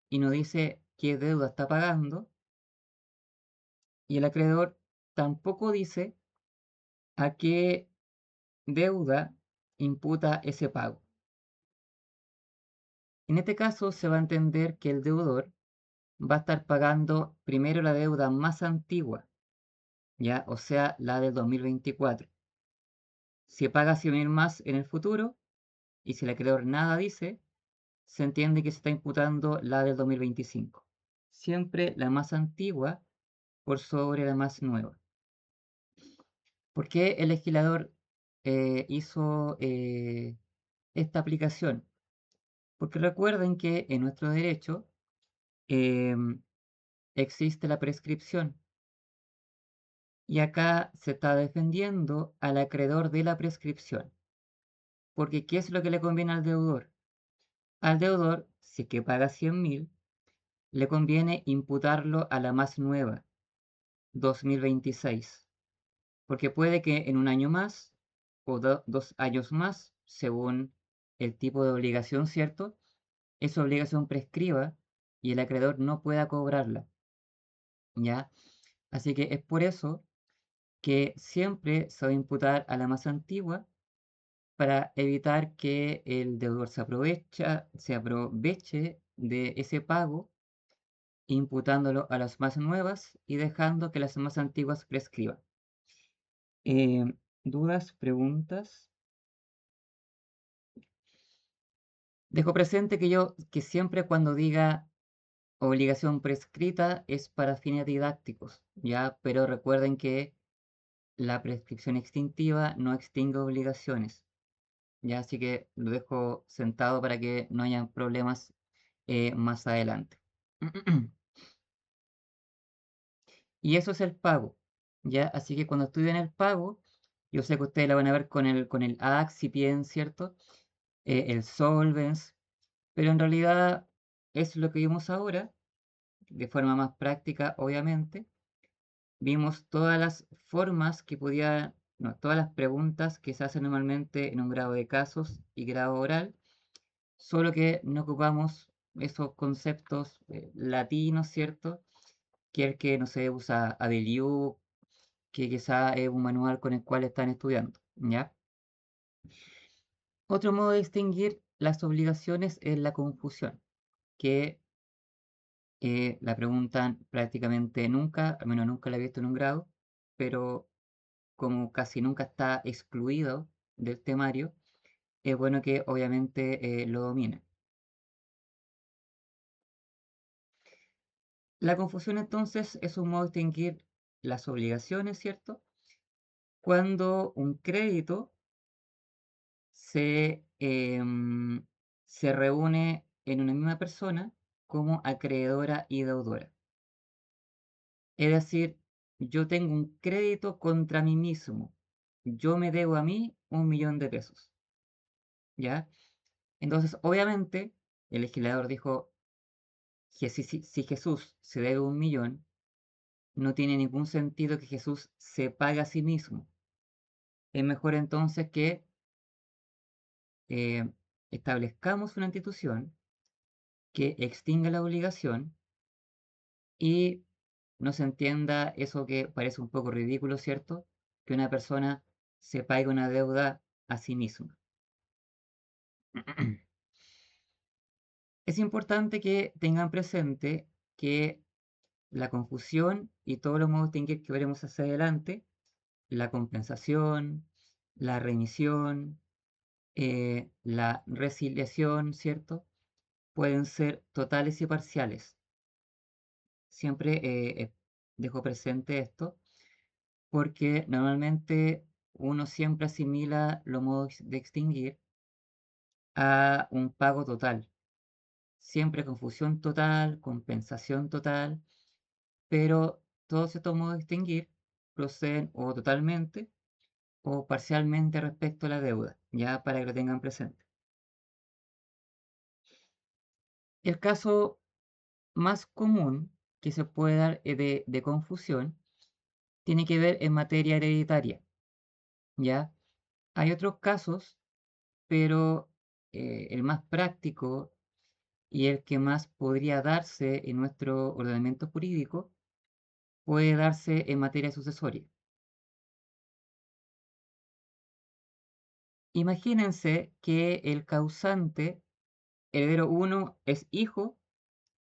y no dice qué deuda está pagando. Y el acreedor tampoco dice a qué deuda imputa ese pago. En este caso se va a entender que el deudor va a estar pagando primero la deuda más antigua, ¿ya? O sea, la del 2024. Si paga 100.000 más en el futuro y si el acreedor nada dice, se entiende que se está imputando la del 2025. Siempre la más antigua por sobre la más nueva. ¿Por qué el legislador hizo esta aplicación? Porque recuerden que en nuestro derecho em, existe la prescripción y acá se está defendiendo al acreedor de la prescripción. Porque ¿qué es lo que le conviene al deudor? Al deudor, si es que paga 100.000, le conviene imputarlo a la más nueva, 2026. Porque puede que en un año más o 2 años más, según el tipo de obligación, ¿cierto? Esa obligación prescriba y el acreedor no pueda cobrarla, ¿ya? Así que es por eso que siempre se va a imputar a la más antigua para evitar que el deudor se aproveche de ese pago, imputándolo a las más nuevas y dejando que las más antiguas prescriban. ¿Dudas, preguntas? Dejo presente que siempre cuando diga obligación prescrita es para fines didácticos, ¿ya? Pero recuerden que la prescripción extintiva no extingue obligaciones, ¿ya? Así que lo dejo sentado para que no haya problemas más adelante. Y eso es el pago, ¿ya? Así que cuando estudien el pago, yo sé que ustedes la van a ver con el AXIPIEN, ¿cierto? El Solvens, pero en realidad es lo que vimos ahora, de forma más práctica, obviamente. Vimos todas las formas que podía, no, todas las preguntas que se hacen normalmente en un grado de casos y grado oral, solo que no ocupamos esos conceptos latinos, ¿cierto? Que el que, no se usa Abeliú, que quizá es un manual con el cual están estudiando, ¿ya? Otro modo de distinguir las obligaciones es la confusión, que la preguntan prácticamente nunca, al menos nunca la he visto en un grado, pero como casi nunca está excluido del temario, es bueno que obviamente lo dominen. La confusión entonces es un modo de distinguir las obligaciones, ¿cierto? Cuando un crédito se reúne en una misma persona como acreedora y deudora. Es decir, yo tengo un crédito contra mí mismo. Yo me debo a mí 1.000.000 de pesos, ¿ya? Entonces, obviamente, el legislador dijo que si Jesús se debe 1.000.000, no tiene ningún sentido que Jesús se pague a sí mismo. Es mejor entonces que eh, establezcamos una institución que extinga la obligación y no se entienda eso que parece un poco ridículo, ¿cierto? Que una persona se pague una deuda a sí misma. Es importante que tengan presente que la confusión y todos los modos de distinguir que veremos hacia adelante, la compensación, la remisión, la resiliación, ¿cierto? Pueden ser totales y parciales. Siempre dejo presente esto porque normalmente uno siempre asimila los modos de extinguir a un pago total. Siempre confusión total, compensación total, pero todos estos modos de extinguir proceden o totalmente o parcialmente respecto a la deuda, ya para que lo tengan presente. El caso más común que se puede dar de confusión tiene que ver en materia hereditaria, ¿ya? Hay otros casos, pero el más práctico y el que más podría darse en nuestro ordenamiento jurídico puede darse en materia sucesoria. Imagínense que el causante, heredero 1 es hijo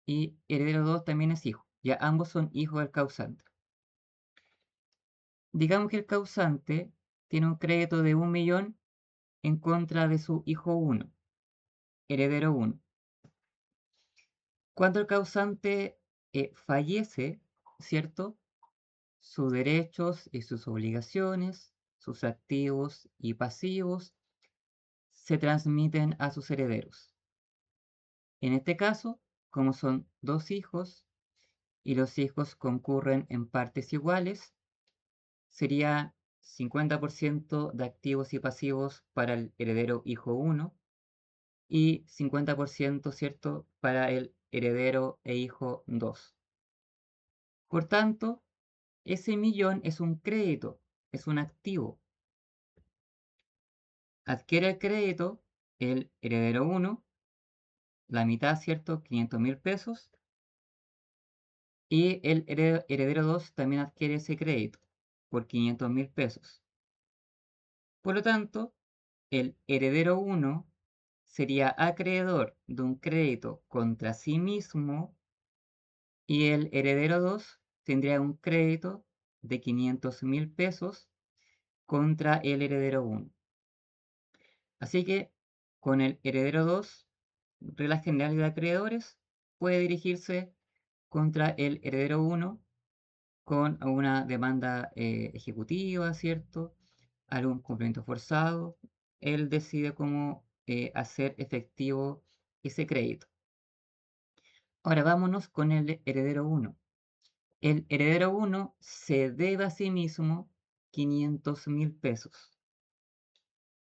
y heredero 2 también es hijo. Ya ambos son hijos del causante. Digamos que el causante tiene un crédito de 1.000.000 en contra de su hijo 1, heredero 1. Cuando el causante fallece, ¿cierto? Sus derechos y sus obligaciones, sus activos y pasivos, se transmiten a sus herederos. En este caso, como son dos hijos y los hijos concurren en partes iguales, sería 50% de activos y pasivos para el heredero hijo 1 y 50%, ¿cierto?, para el heredero e hijo 2. Por tanto, ese millón es un crédito, es un activo. Adquiere el crédito el heredero 1, la mitad, ¿cierto?, 500.000 pesos, y el heredero 2 también adquiere ese crédito por 500.000 pesos. Por lo tanto, el heredero 1 sería acreedor de un crédito contra sí mismo y el heredero 2 tendría un crédito de 500.000 pesos contra el heredero 1. Así que con el heredero 2, reglas generales de acreedores, puede dirigirse contra el heredero 1 con una demanda ejecutiva, ¿cierto? Algún cumplimiento forzado. Él decide cómo hacer efectivo ese crédito. Ahora vámonos con el heredero 1. El heredero 1 se debe a sí mismo 500.000 pesos.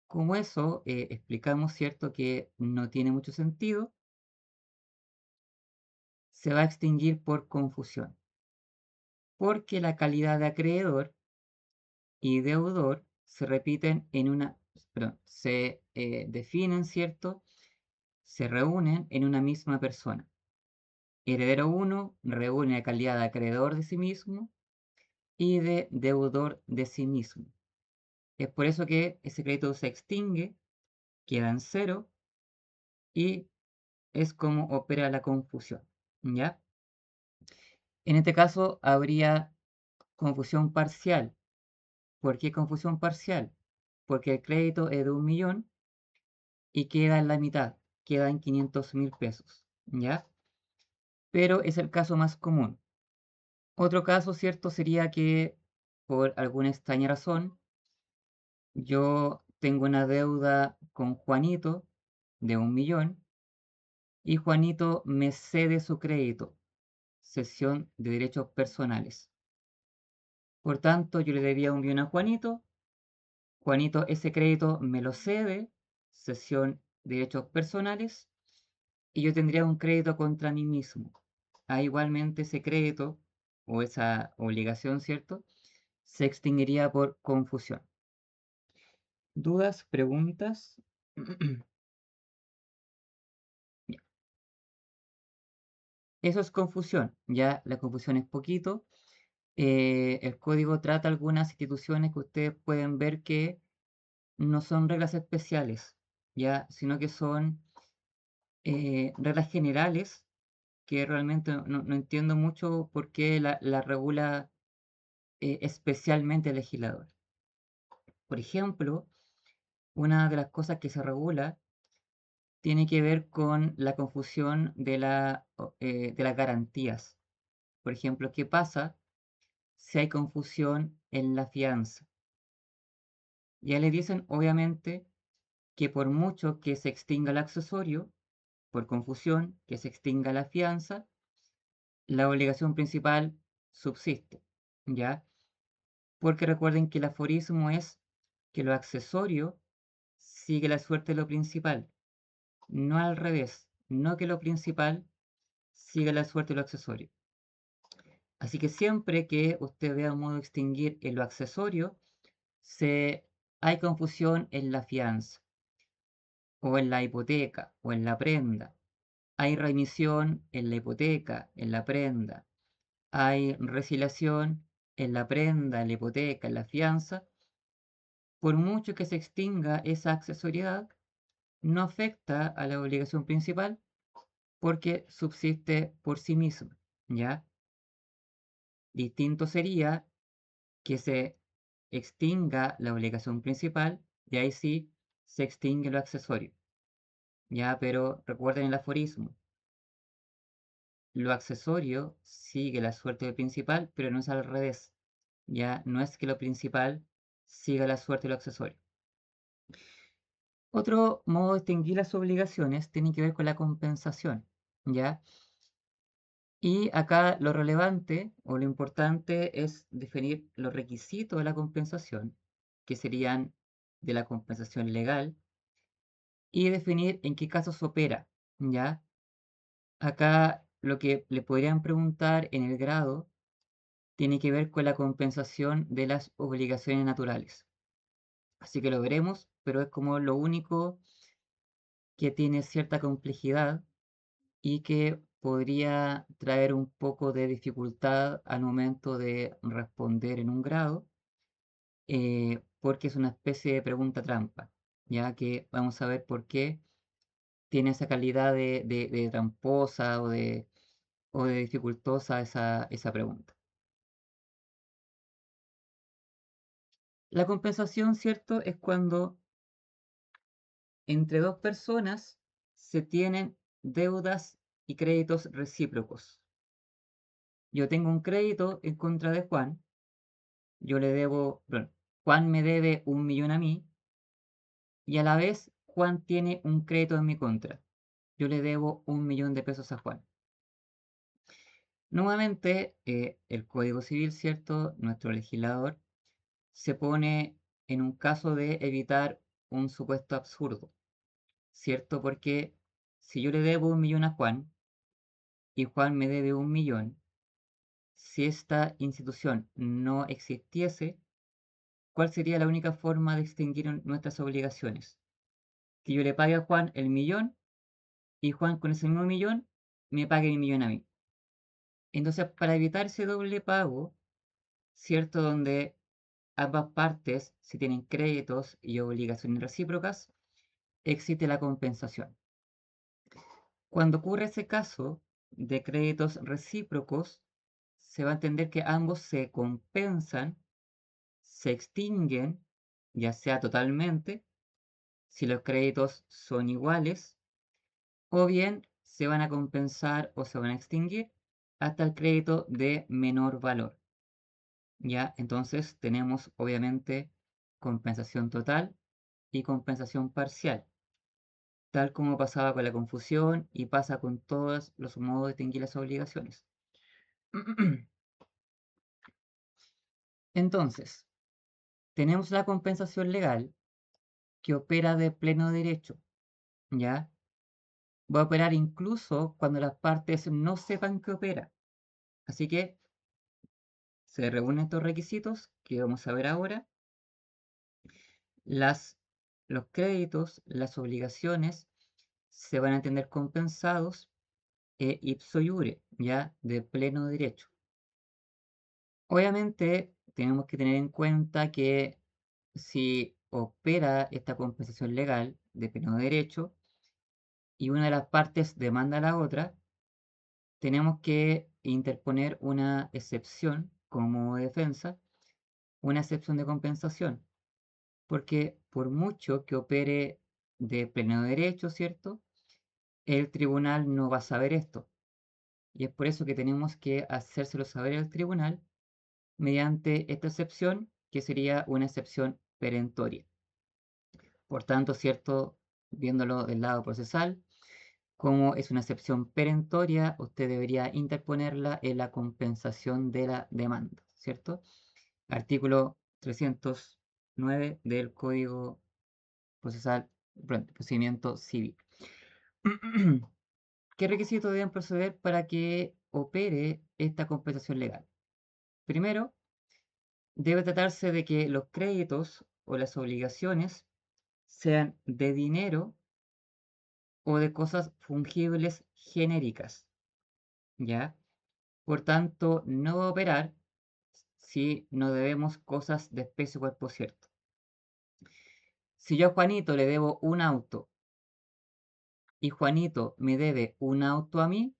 Como eso explicamos, ¿cierto?, que no tiene mucho sentido, se va a extinguir por confusión, porque la calidad de acreedor y deudor se repiten en una, perdón, se definen, ¿cierto?, se reúnen en una misma persona. Heredero 1 reúne la calidad de acreedor de sí mismo y de deudor de sí mismo. Es por eso que ese crédito se extingue, queda en cero y es como opera la confusión, ¿ya? En este caso habría confusión parcial. ¿Por qué confusión parcial? Porque el crédito es de 1.000.000 y queda en la mitad, queda en 500.000 pesos, ¿ya? Pero es el caso más común. Otro caso, ¿cierto?, sería que por alguna extraña razón yo tengo una deuda con Juanito de 1.000.000 y Juanito me cede su crédito, cesión de derechos personales. Por tanto, yo le debía 1.000.000 a Juanito, Juanito ese crédito me lo cede, cesión de derechos personales, y yo tendría un crédito contra mí mismo. Igualmente ese crédito o esa obligación, ¿cierto?, se extinguiría por confusión. ¿Dudas? ¿Preguntas? Ya. Eso es confusión, ya la confusión es poquito. El código trata algunas instituciones que ustedes pueden ver que no son reglas especiales, ya, sino que son reglas generales que realmente no entiendo mucho por qué la regula especialmente el legislador. Por ejemplo, una de las cosas que se regula tiene que ver con la confusión de las garantías. Por ejemplo, ¿qué pasa si hay confusión en la fianza. Ya le dicen, obviamente, que por mucho que se extinga el accesorio, por confusión, que se extinga la fianza, la obligación principal subsiste, ¿ya? Porque recuerden que el aforismo es que lo accesorio sigue la suerte de lo principal, no al revés, no que lo principal siga la suerte de lo accesorio. Así que siempre que usted vea un modo de extinguir en lo accesorio, hay confusión en la fianza, o en la hipoteca, o en la prenda. Hay remisión en la hipoteca, en la prenda. Hay resiliación en la prenda, en la hipoteca, en la fianza. Por mucho que se extinga esa accesoriedad, no afecta a la obligación principal porque subsiste por sí misma, ¿ya? Distinto sería que se extinga la obligación principal y ahí sí se extingue lo accesorio, ¿ya? Pero recuerden el aforismo, lo accesorio sigue la suerte del principal, pero no es al revés, ¿ya? No es que lo principal siga la suerte de lo accesorio. Otro modo de distinguir las obligaciones tiene que ver con la compensación, ¿ya? Y acá lo relevante o lo importante es definir los requisitos de la compensación, que serían de la compensación legal, y definir en qué casos opera, ¿ya? Acá lo que le podrían preguntar en el grado tiene que ver con la compensación de las obligaciones naturales. Así que lo veremos, pero es como lo único que tiene cierta complejidad y que podría traer un poco de dificultad al momento de responder en un grado, porque es una especie de pregunta trampa, ya que vamos a ver por qué tiene esa calidad de tramposa o de dificultosa esa pregunta. La compensación, ¿cierto? Es cuando entre dos personas se tienen deudas y créditos recíprocos. Yo tengo un crédito en contra de Juan, yo le debo, bueno, Juan me debe 1.000.000 a mí y a la vez Juan tiene un crédito en mi contra. Yo le debo 1.000.000 de pesos a Juan. Nuevamente, el Código Civil, ¿cierto? Nuestro legislador se pone en un caso de evitar un supuesto absurdo, ¿cierto? Porque si yo le debo 1.000.000 a Juan y Juan me debe 1.000.000, si esta institución no existiese, ¿cuál sería la única forma de extinguir nuestras obligaciones? Que yo le pague a Juan el 1.000.000 y Juan con ese mismo 1.000.000 me pague el 1.000.000 a mí. Entonces, para evitar ese doble pago, ¿cierto? Donde ambas partes, si tienen créditos y obligaciones recíprocas, existe la compensación. Cuando ocurre ese caso de créditos recíprocos, se va a entender que ambos se compensan, se extinguen, ya sea totalmente, si los créditos son iguales, o bien se van a compensar o se van a extinguir hasta el crédito de menor valor. Ya, entonces tenemos obviamente compensación total y compensación parcial, tal como pasaba con la confusión y pasa con todos los modos de extinguir las obligaciones. Entonces, tenemos la compensación legal que opera de pleno derecho, ¿ya? Va a operar incluso cuando las partes no sepan que opera. Así que se reúnen estos requisitos que vamos a ver ahora. Los créditos, las obligaciones se van a entender compensados ipso iure, ya de pleno derecho. Obviamente tenemos que tener en cuenta que si opera esta compensación legal de pleno derecho y una de las partes demanda a la otra, tenemos que interponer una excepción como defensa, una excepción de compensación, porque por mucho que opere de pleno derecho, ¿cierto? El tribunal no va a saber esto. Y es por eso que tenemos que hacérselo saber al tribunal mediante esta excepción, que sería una excepción perentoria. Por tanto, ¿cierto? Viéndolo del lado procesal, como es una excepción perentoria, usted debería interponerla en la compensación de la demanda, ¿cierto? Artículo 309 del Código Procesal, Procedimiento Civil. ¿Qué requisitos deben proceder para que opere esta compensación legal? Primero, debe tratarse de que los créditos o las obligaciones sean de dinero o de cosas fungibles genéricas, ¿ya? Por tanto, no va a operar si no debemos cosas de especie o cuerpo cierto. Si yo a Juanito le debo un auto y Juanito me debe un auto a mí,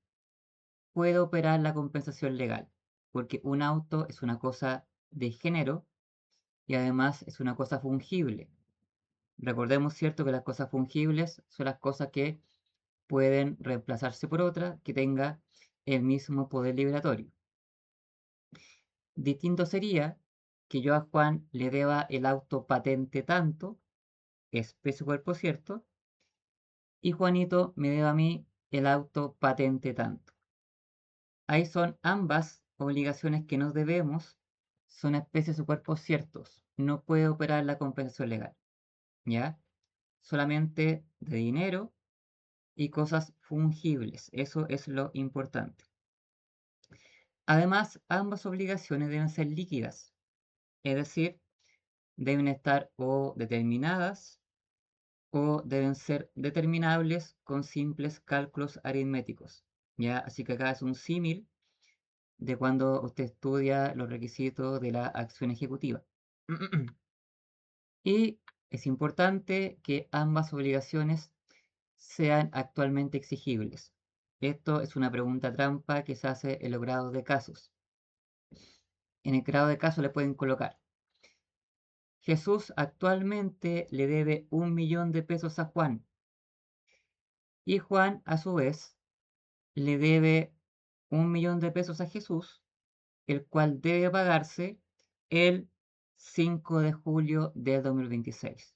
puedo operar la compensación legal, porque un auto es una cosa de género y además es una cosa fungible. Recordemos, ¿cierto?, que las cosas fungibles son las cosas que pueden reemplazarse por otra que tenga el mismo poder liberatorio. Distinto sería que yo a Juan le deba el auto patente tanto, especie cuerpo cierto, y Juanito me deba a mí el auto patente tanto. Ahí son ambas obligaciones que nos debemos, son especies o cuerpos ciertos. No puede operar la compensación legal, ¿ya? Solamente de dinero y cosas fungibles. Eso es lo importante. Además, ambas obligaciones deben ser líquidas, es decir, deben estar o determinadas o deben ser determinables con simples cálculos aritméticos, ¿ya? Así que acá es un símil de cuando usted estudia los requisitos de la acción ejecutiva. Y es importante que ambas obligaciones sean actualmente exigibles. Esto es una pregunta trampa que se hace en los grados de casos. En el grado de caso le pueden colocar: Jesús actualmente le debe 1.000.000 de pesos a Juan y Juan a su vez le debe 1.000.000 de pesos a Jesús, el cual debe pagarse el 5 de julio de 2026.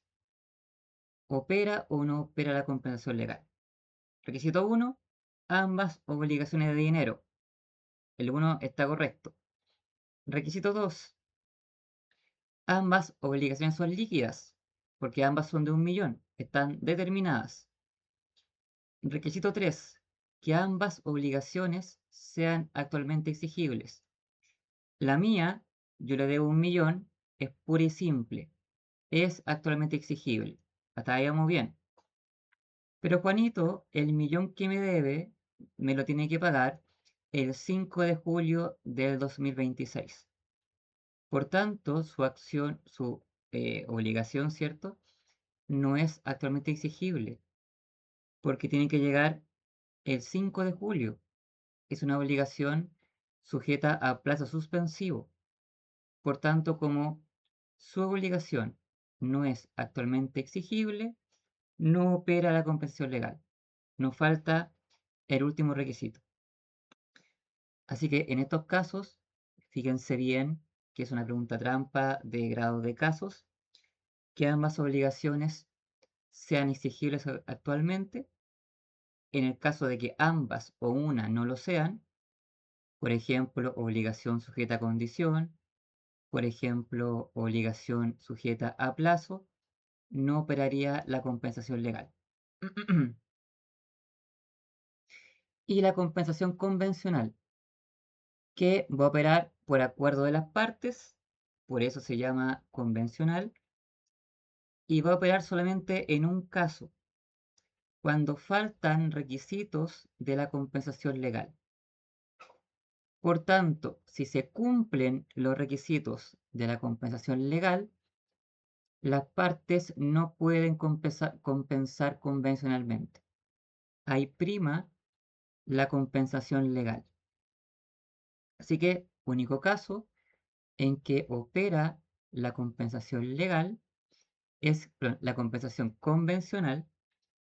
¿Opera o no opera la compensación legal? Requisito 1, ambas obligaciones de dinero. El 1 está correcto. Requisito 2, ambas obligaciones son líquidas, porque ambas son de 1.000.000, están determinadas. Requisito 3, que ambas obligaciones sean actualmente exigibles. La mía, yo le debo 1.000.000, es pura y simple, es actualmente exigible. Hasta ahí vamos bien. Pero Juanito, el 1.000.000 que me debe, me lo tiene que pagar el 5 de julio del 2026. Por tanto, su obligación, ¿cierto?, no es actualmente exigible, porque tiene que llegar el 5 de julio. Es una obligación sujeta a plazo suspensivo. Por tanto, como su obligación no es actualmente exigible, no opera la compensación legal. Nos falta el último requisito. Así que en estos casos, fíjense bien que es una pregunta trampa de grado de casos, que ambas obligaciones sean exigibles actualmente. En el caso de que ambas o una no lo sean, por ejemplo, obligación sujeta a condición, por ejemplo, obligación sujeta a plazo, no operaría la compensación legal. Y la compensación convencional, que va a operar por acuerdo de las partes, por eso se llama convencional, y va a operar solamente en un caso, cuando faltan requisitos de la compensación legal. Por tanto, si se cumplen los requisitos de la compensación legal, las partes no pueden compensar convencionalmente. Ahí prima la compensación legal. Así que, único caso en que opera la compensación legal la compensación convencional,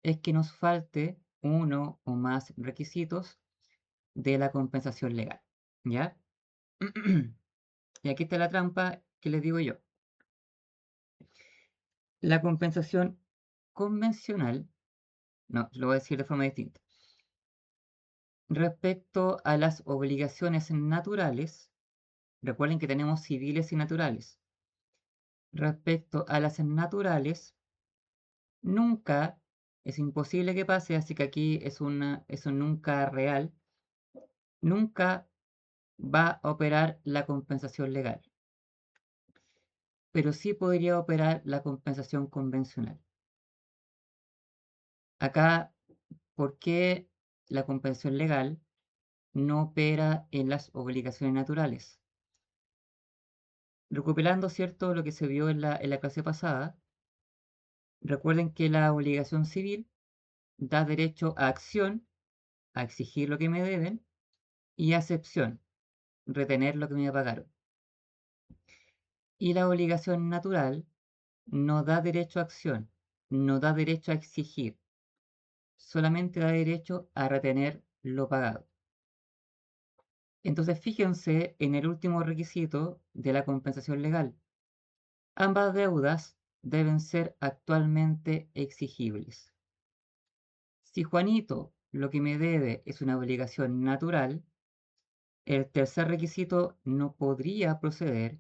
es que nos falte uno o más requisitos de la compensación legal, ¿ya? Y aquí está la trampa que les digo yo. La compensación convencional, no, lo voy a decir de forma distinta. Respecto a las obligaciones naturales, recuerden que tenemos civiles y naturales. Respecto a las naturales, nunca, es imposible que pase, así que aquí es un nunca real, nunca va a operar la compensación legal, pero sí podría operar la compensación convencional. Acá, ¿por qué la compensación legal no opera en las obligaciones naturales? Recuperando, ¿cierto?, lo que se vio en la clase pasada, recuerden que la obligación civil da derecho a acción, a exigir lo que me deben, y acepción, retener lo que me pagaron. Y la obligación natural no da derecho a acción, no da derecho a exigir, solamente da derecho a retener lo pagado. Entonces fíjense en el último requisito de la compensación legal. Ambas deudas deben ser actualmente exigibles. Si Juanito lo que me debe es una obligación natural, el tercer requisito no podría proceder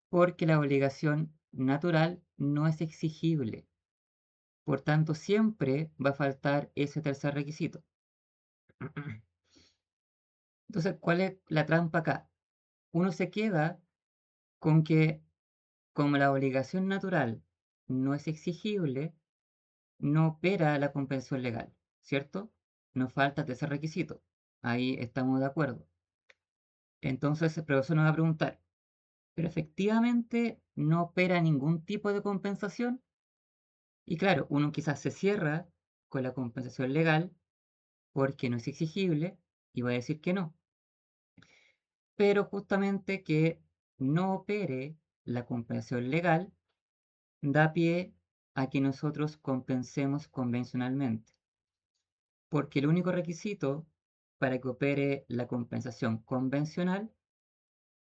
porque la obligación natural no es exigible. Por tanto, siempre va a faltar ese tercer requisito. Entonces, ¿cuál es la trampa acá? Uno se queda con que como la obligación natural no es exigible, no opera la compensación legal, ¿cierto? Nos falta ese requisito. Ahí estamos de acuerdo. Entonces el profesor nos va a preguntar, ¿pero efectivamente no opera ningún tipo de compensación? Y claro, uno quizás se cierra con la compensación legal porque no es exigible y va a decir que no. Pero justamente que no opere la compensación legal da pie a que nosotros compensemos convencionalmente, porque el único requisito para que opere la compensación convencional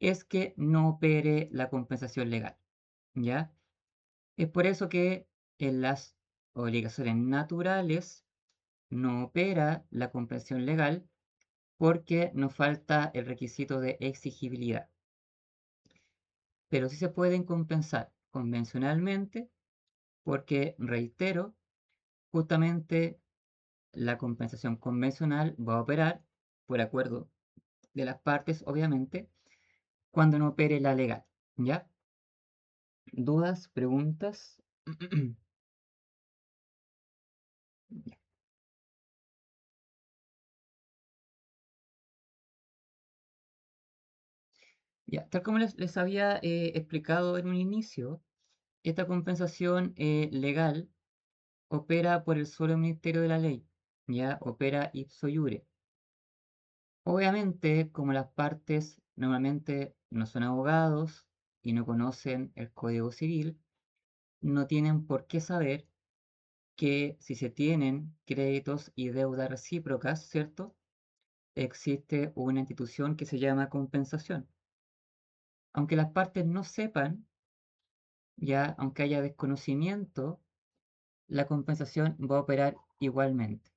es que no opere la compensación legal, ¿ya? Es por eso que en las obligaciones naturales no opera la compensación legal porque nos falta el requisito de exigibilidad. Pero sí se pueden compensar convencionalmente porque, reitero, justamente la compensación convencional va a operar por acuerdo de las partes, obviamente, cuando no opere la legal, ¿ya? ¿Dudas? ¿Preguntas? Ya, tal como les había explicado en un inicio, esta compensación legal opera por el solo Ministerio de la Ley, ya opera ipso iure. Obviamente, como las partes normalmente no son abogados y no conocen el Código Civil, no tienen por qué saber que si se tienen créditos y deudas recíprocas, ¿cierto? Existe una institución que se llama compensación. Aunque las partes no sepan, ya, aunque haya desconocimiento, la compensación va a operar igualmente.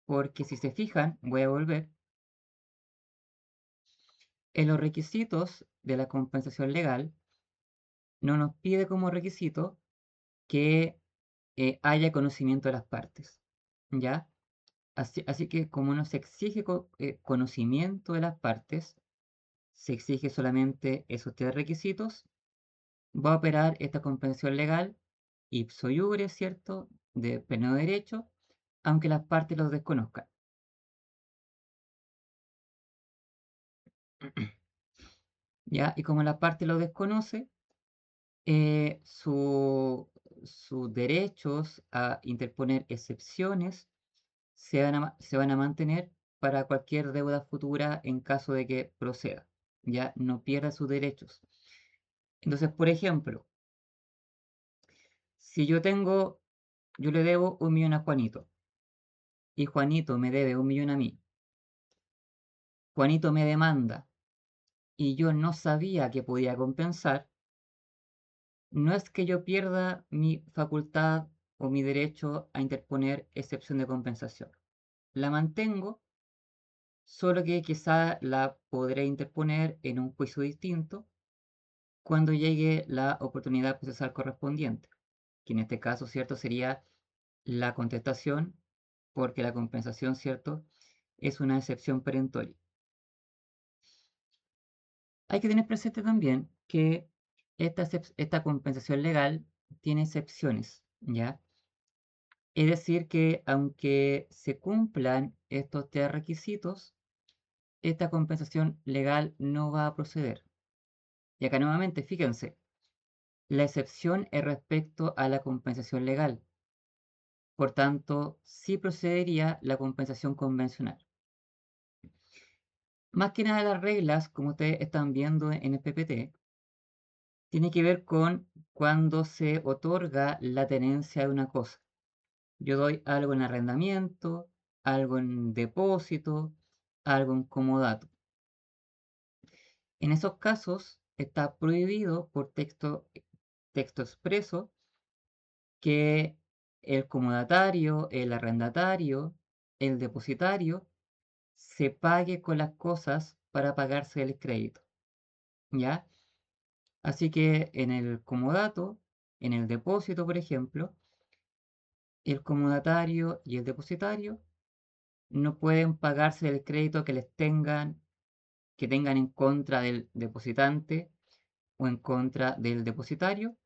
Porque si se fijan, voy a volver, en los requisitos de la compensación legal, no nos pide como requisito que haya conocimiento de las partes, ¿ya? Así que como no se exige conocimiento de las partes, se exige solamente esos tres requisitos, va a operar esta compensación legal ipso iure, ¿cierto? De pleno derecho, aunque las partes los desconozcan. ¿Ya? Y como la parte lo desconoce, eh, su- sus derechos a interponer excepciones se van a mantener para cualquier deuda futura en caso de que proceda, ya no pierda sus derechos. Entonces, por ejemplo, si yo le debo 1.000.000 a Juanito y Juanito me debe 1.000.000 a mí, Juanito me demanda y yo no sabía que podía compensar, no es que yo pierda mi facultad o mi derecho a interponer excepción de compensación. La mantengo, solo que quizá la podré interponer en un juicio distinto cuando llegue la oportunidad procesal correspondiente, que en este caso, ¿cierto?, sería la contestación, porque la compensación, ¿cierto?, es una excepción perentoria. Hay que tener presente también que esta compensación legal tiene excepciones, ¿ya? Es decir, que aunque se cumplan estos tres requisitos, esta compensación legal no va a proceder. Y acá nuevamente, fíjense, la excepción es respecto a la compensación legal. Por tanto, sí procedería la compensación convencional. Más que nada las reglas, como ustedes están viendo en el PPT, tiene que ver con cuando se otorga la tenencia de una cosa. Yo doy algo en arrendamiento, algo en depósito, algo en comodato. En esos casos está prohibido por texto expreso que el comodatario, el arrendatario, el depositario se pague con las cosas para pagarse el crédito, ¿ya? Así que en el comodato, en el depósito, por ejemplo, el comodatario y el depositario no pueden pagarse el crédito que tengan en contra del depositante o en contra del depositario,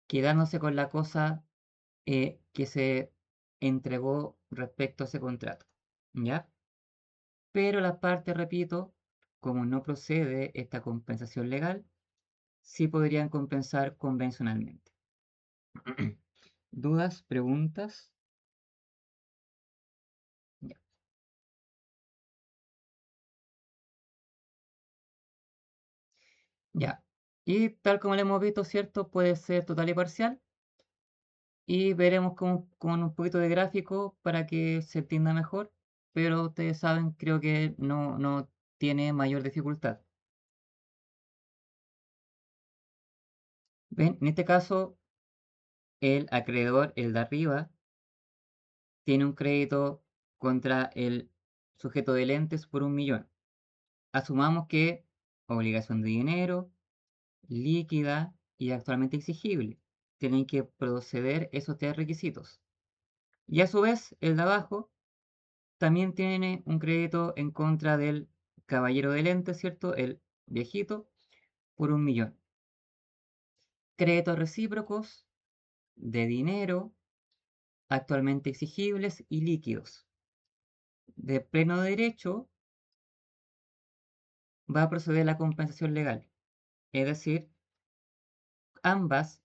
quedándose con la cosa que se entregó respecto a ese contrato, ¿ya? Pero las partes, repito, como no procede esta compensación legal, sí podrían compensar convencionalmente. ¿Dudas? ¿Preguntas? Ya. Ya. Y tal como lo hemos visto, ¿cierto? Puede ser total y parcial. Y veremos con un poquito de gráfico para que se entienda mejor. Pero ustedes saben, creo que no tiene mayor dificultad. ¿Ven? En este caso, el acreedor, el de arriba, tiene un crédito contra el sujeto de lentes por 1.000.000. Asumamos que obligación de dinero, líquida y actualmente exigible. Tienen que proceder esos tres requisitos. Y a su vez, el de abajo también tiene un crédito en contra del caballero de lentes, ¿cierto? El viejito, por 1.000.000. Créditos recíprocos de dinero, actualmente exigibles y líquidos. De pleno derecho va a proceder la compensación legal. Es decir, ambos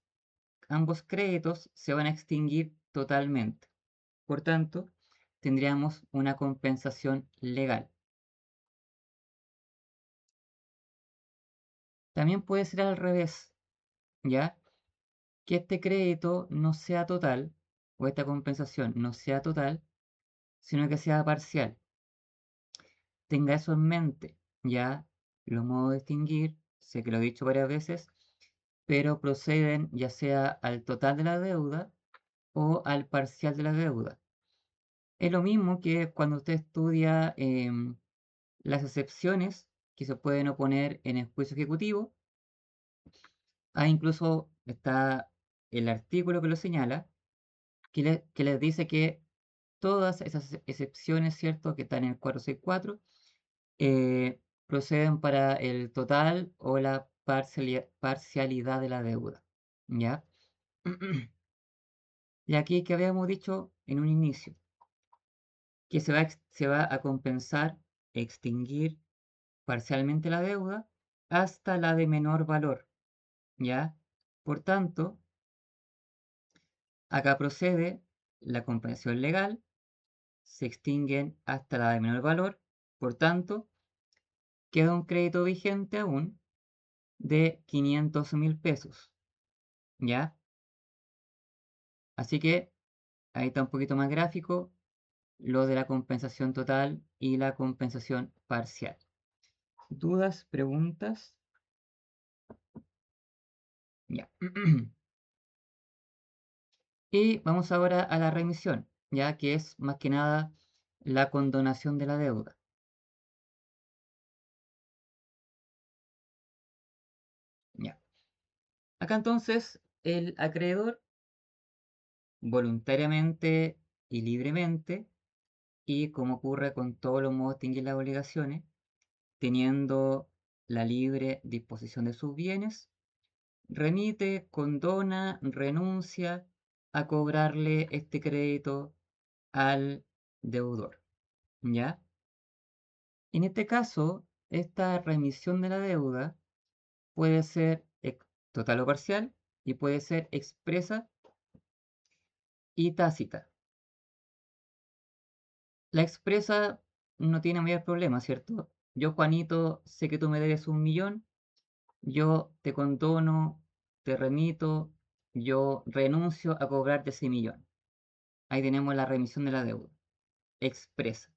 créditos se van a extinguir totalmente. Por tanto, tendríamos una compensación legal. También puede ser al revés, ¿ya? Que este crédito no sea total, o esta compensación no sea total, sino que sea parcial. Tenga eso en mente, ¿ya? Los modos de extinguir, sé que lo he dicho varias veces, pero proceden ya sea al total de la deuda o al parcial de la deuda. Es lo mismo que cuando usted estudia las excepciones que se pueden oponer en el juicio ejecutivo. Incluso está el artículo que lo señala, que les dice que todas esas excepciones, ¿cierto?, que están en el 464, proceden para el total o la parcialidad de la deuda, ¿ya? Y aquí que habíamos dicho en un inicio, que se va a compensar, extinguir parcialmente la deuda hasta la de menor valor, ¿ya? Por tanto, acá procede la compensación legal, se extinguen hasta la de menor valor, por tanto, queda un crédito vigente aún de 500.000 pesos, ¿ya? Así que ahí está un poquito más gráfico lo de la compensación total y la compensación parcial. ¿Dudas, preguntas? Ya. Y vamos ahora a la remisión, ya que es más que nada la condonación de la deuda. Ya. Acá entonces el acreedor voluntariamente y libremente, y como ocurre con todos los modos de extinguir las obligaciones, teniendo la libre disposición de sus bienes, remite, condona, renuncia a cobrarle este crédito al deudor, ¿ya? En este caso, esta remisión de la deuda puede ser total o parcial y puede ser expresa y tácita. La expresa no tiene mayor problema, ¿cierto? Yo, Juanito, sé que tú me debes 1.000.000, yo te condono, te remito, yo renuncio a cobrarte ese millón. Ahí tenemos la remisión de la deuda, expresa.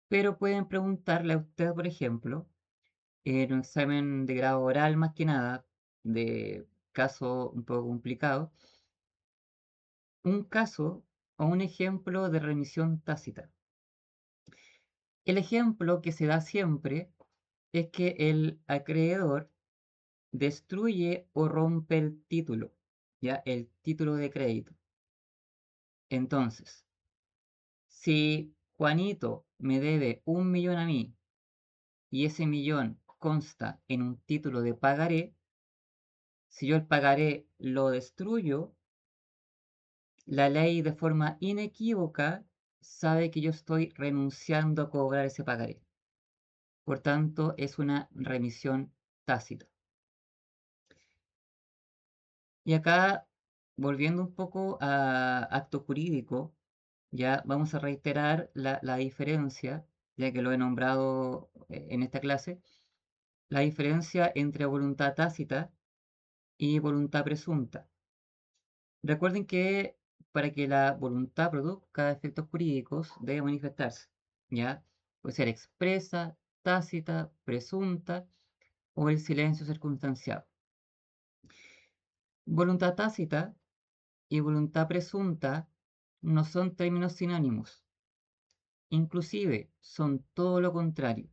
Pero pueden preguntarle a usted, por ejemplo, en un examen de grado oral más que nada, de caso un poco complicado, un caso o un ejemplo de remisión tácita. El ejemplo que se da siempre es que el acreedor destruye o rompe el título, ¿ya? El título de crédito. Entonces, si Juanito me debe 1.000.000 a mí y ese millón consta en un título de pagaré, si yo el pagaré lo destruyo, la ley de forma inequívoca sabe que yo estoy renunciando a cobrar ese pagaré. Por tanto, es una remisión tácita. Y acá, volviendo un poco a acto jurídico, ya vamos a reiterar la diferencia, ya que lo he nombrado en esta clase, la diferencia entre voluntad tácita y voluntad presunta. Recuerden que para que la voluntad produzca efectos jurídicos debe manifestarse, ¿ya? Puede ser expresa, tácita, presunta o el silencio circunstanciado. Voluntad tácita y voluntad presunta no son términos sinónimos, inclusive son todo lo contrario.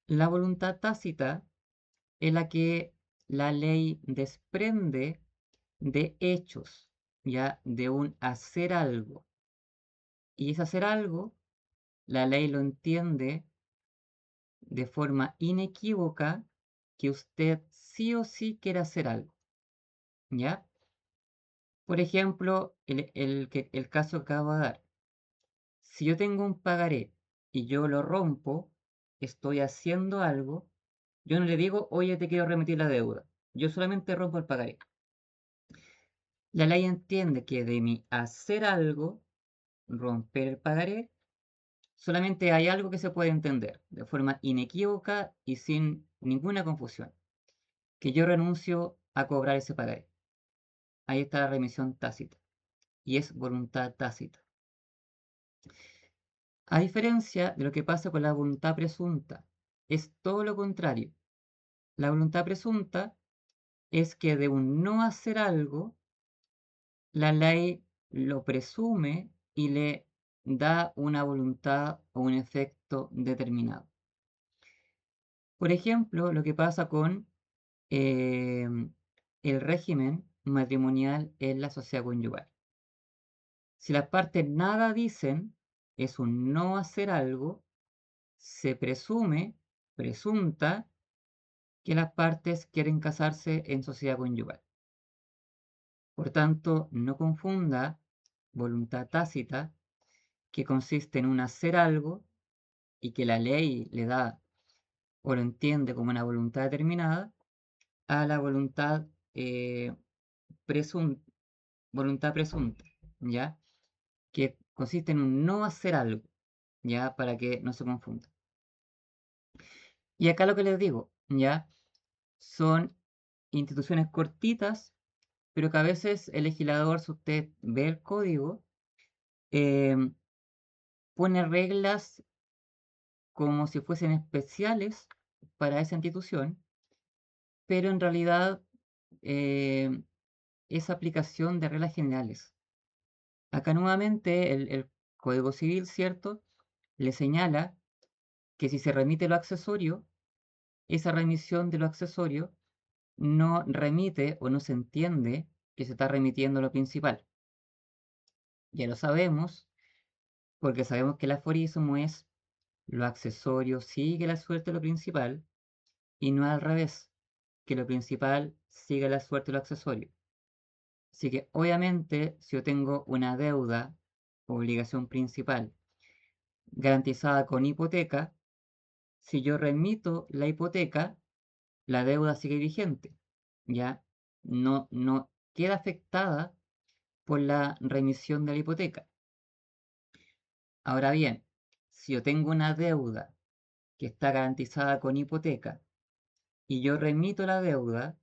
La voluntad tácita es la que la ley desprende de hechos, ya de un hacer algo. Y ese hacer algo, la ley lo entiende de forma inequívoca que usted sí o sí quiere hacer algo, ¿ya? Por ejemplo, el caso que acabo de dar. Si yo tengo un pagaré y yo lo rompo, estoy haciendo algo, yo no le digo, oye, te quiero remitir la deuda. Yo solamente rompo el pagaré. La ley entiende que de mi hacer algo, romper el pagaré, solamente hay algo que se puede entender de forma inequívoca y sin ninguna confusión, que yo renuncio a cobrar ese pagaré. Ahí está la remisión tácita y es voluntad tácita. A diferencia de lo que pasa con la voluntad presunta, es todo lo contrario. La voluntad presunta es que de un no hacer algo, la ley lo presume y le da una voluntad o un efecto determinado. Por ejemplo, lo que pasa con el régimen matrimonial en la sociedad conyugal. Si las partes nada dicen, es un no hacer algo, se presume, presunta, que las partes quieren casarse en sociedad conyugal. Por tanto, no confunda voluntad tácita, que consiste en un hacer algo y que la ley le da o lo entiende como una voluntad determinada, a la eh, presun- voluntad presunta, ¿ya? Que consiste en un no hacer algo, ¿ya? Para que no se confunda. Y acá lo que les digo, ¿ya? Son instituciones cortitas, pero que a veces el legislador, si usted ve el código, em, pone reglas como si fuesen especiales para esa institución, pero en realidad es aplicación de reglas generales. Acá nuevamente el Código Civil, ¿cierto?, le señala que si se remite lo accesorio, esa remisión de lo accesorio no remite o no se entiende que se está remitiendo lo principal. Ya lo sabemos, porque sabemos que el aforismo es lo accesorio sigue la suerte de lo principal y no al revés, que lo principal sigue la suerte de lo accesorio. Así que obviamente si yo tengo una deuda, obligación principal, garantizada con hipoteca, si yo remito la hipoteca, la deuda sigue vigente, ¿ya? No queda afectada por la remisión de la hipoteca. Ahora bien, si yo tengo una deuda que está garantizada con hipoteca y yo remito la deuda,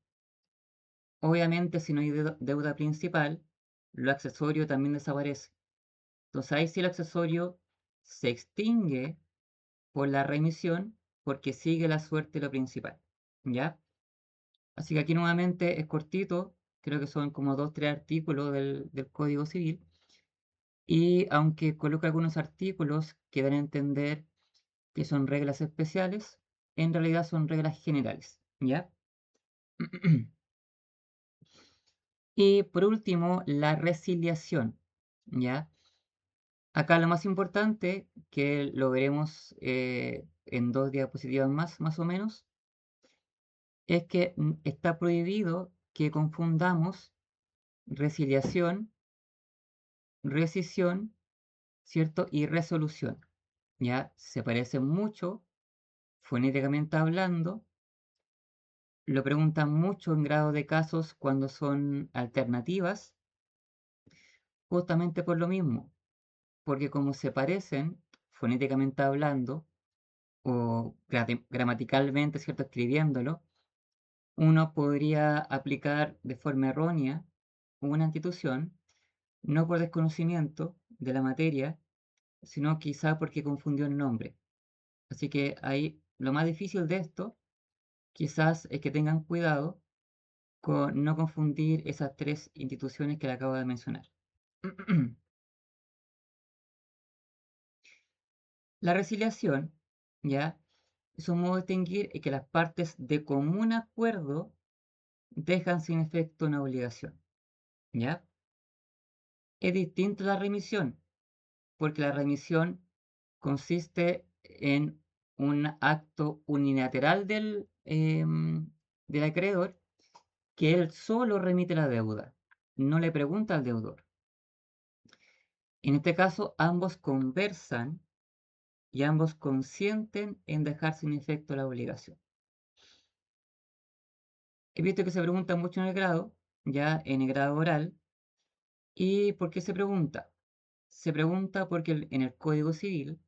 obviamente si no hay deuda principal, lo accesorio también desaparece. Entonces ahí sí el accesorio se extingue por la remisión porque sigue la suerte de lo principal, ¿ya? Así que aquí nuevamente es cortito, creo que son como 2, 3 artículos del Código Civil, y aunque coloca algunos artículos que dan a entender que son reglas especiales, en realidad son reglas generales, ¿ya? Y por último, la resiliación, ¿ya? Acá lo más importante, que lo veremos en 2 diapositivas más o menos, es que está prohibido que confundamos resiliación, rescisión, ¿cierto? Y resolución, ¿ya? Se parecen mucho, fonéticamente hablando, lo preguntan mucho en grado de casos cuando son alternativas, justamente por lo mismo, porque como se parecen, fonéticamente hablando, o gramaticalmente, ¿cierto? Escribiéndolo, uno podría aplicar de forma errónea una institución, no por desconocimiento de la materia, sino quizá porque confundió el nombre. Así que ahí lo más difícil de esto, quizás es que tengan cuidado con no confundir esas 3 instituciones que le acabo de mencionar. La resiliación, ¿ya? Es un modo de distinguir que las partes de común acuerdo dejan sin efecto una obligación, ¿ya? Es distinto a la remisión, porque la remisión consiste en un acto unilateral del acreedor, que él solo remite la deuda, no le pregunta al deudor. En este caso, ambos conversan y ambos consienten en dejar sin efecto la obligación. He visto que se pregunta mucho en el grado, ya en el grado oral. ¿Y por qué se pregunta? Se pregunta porque en el Código Civil,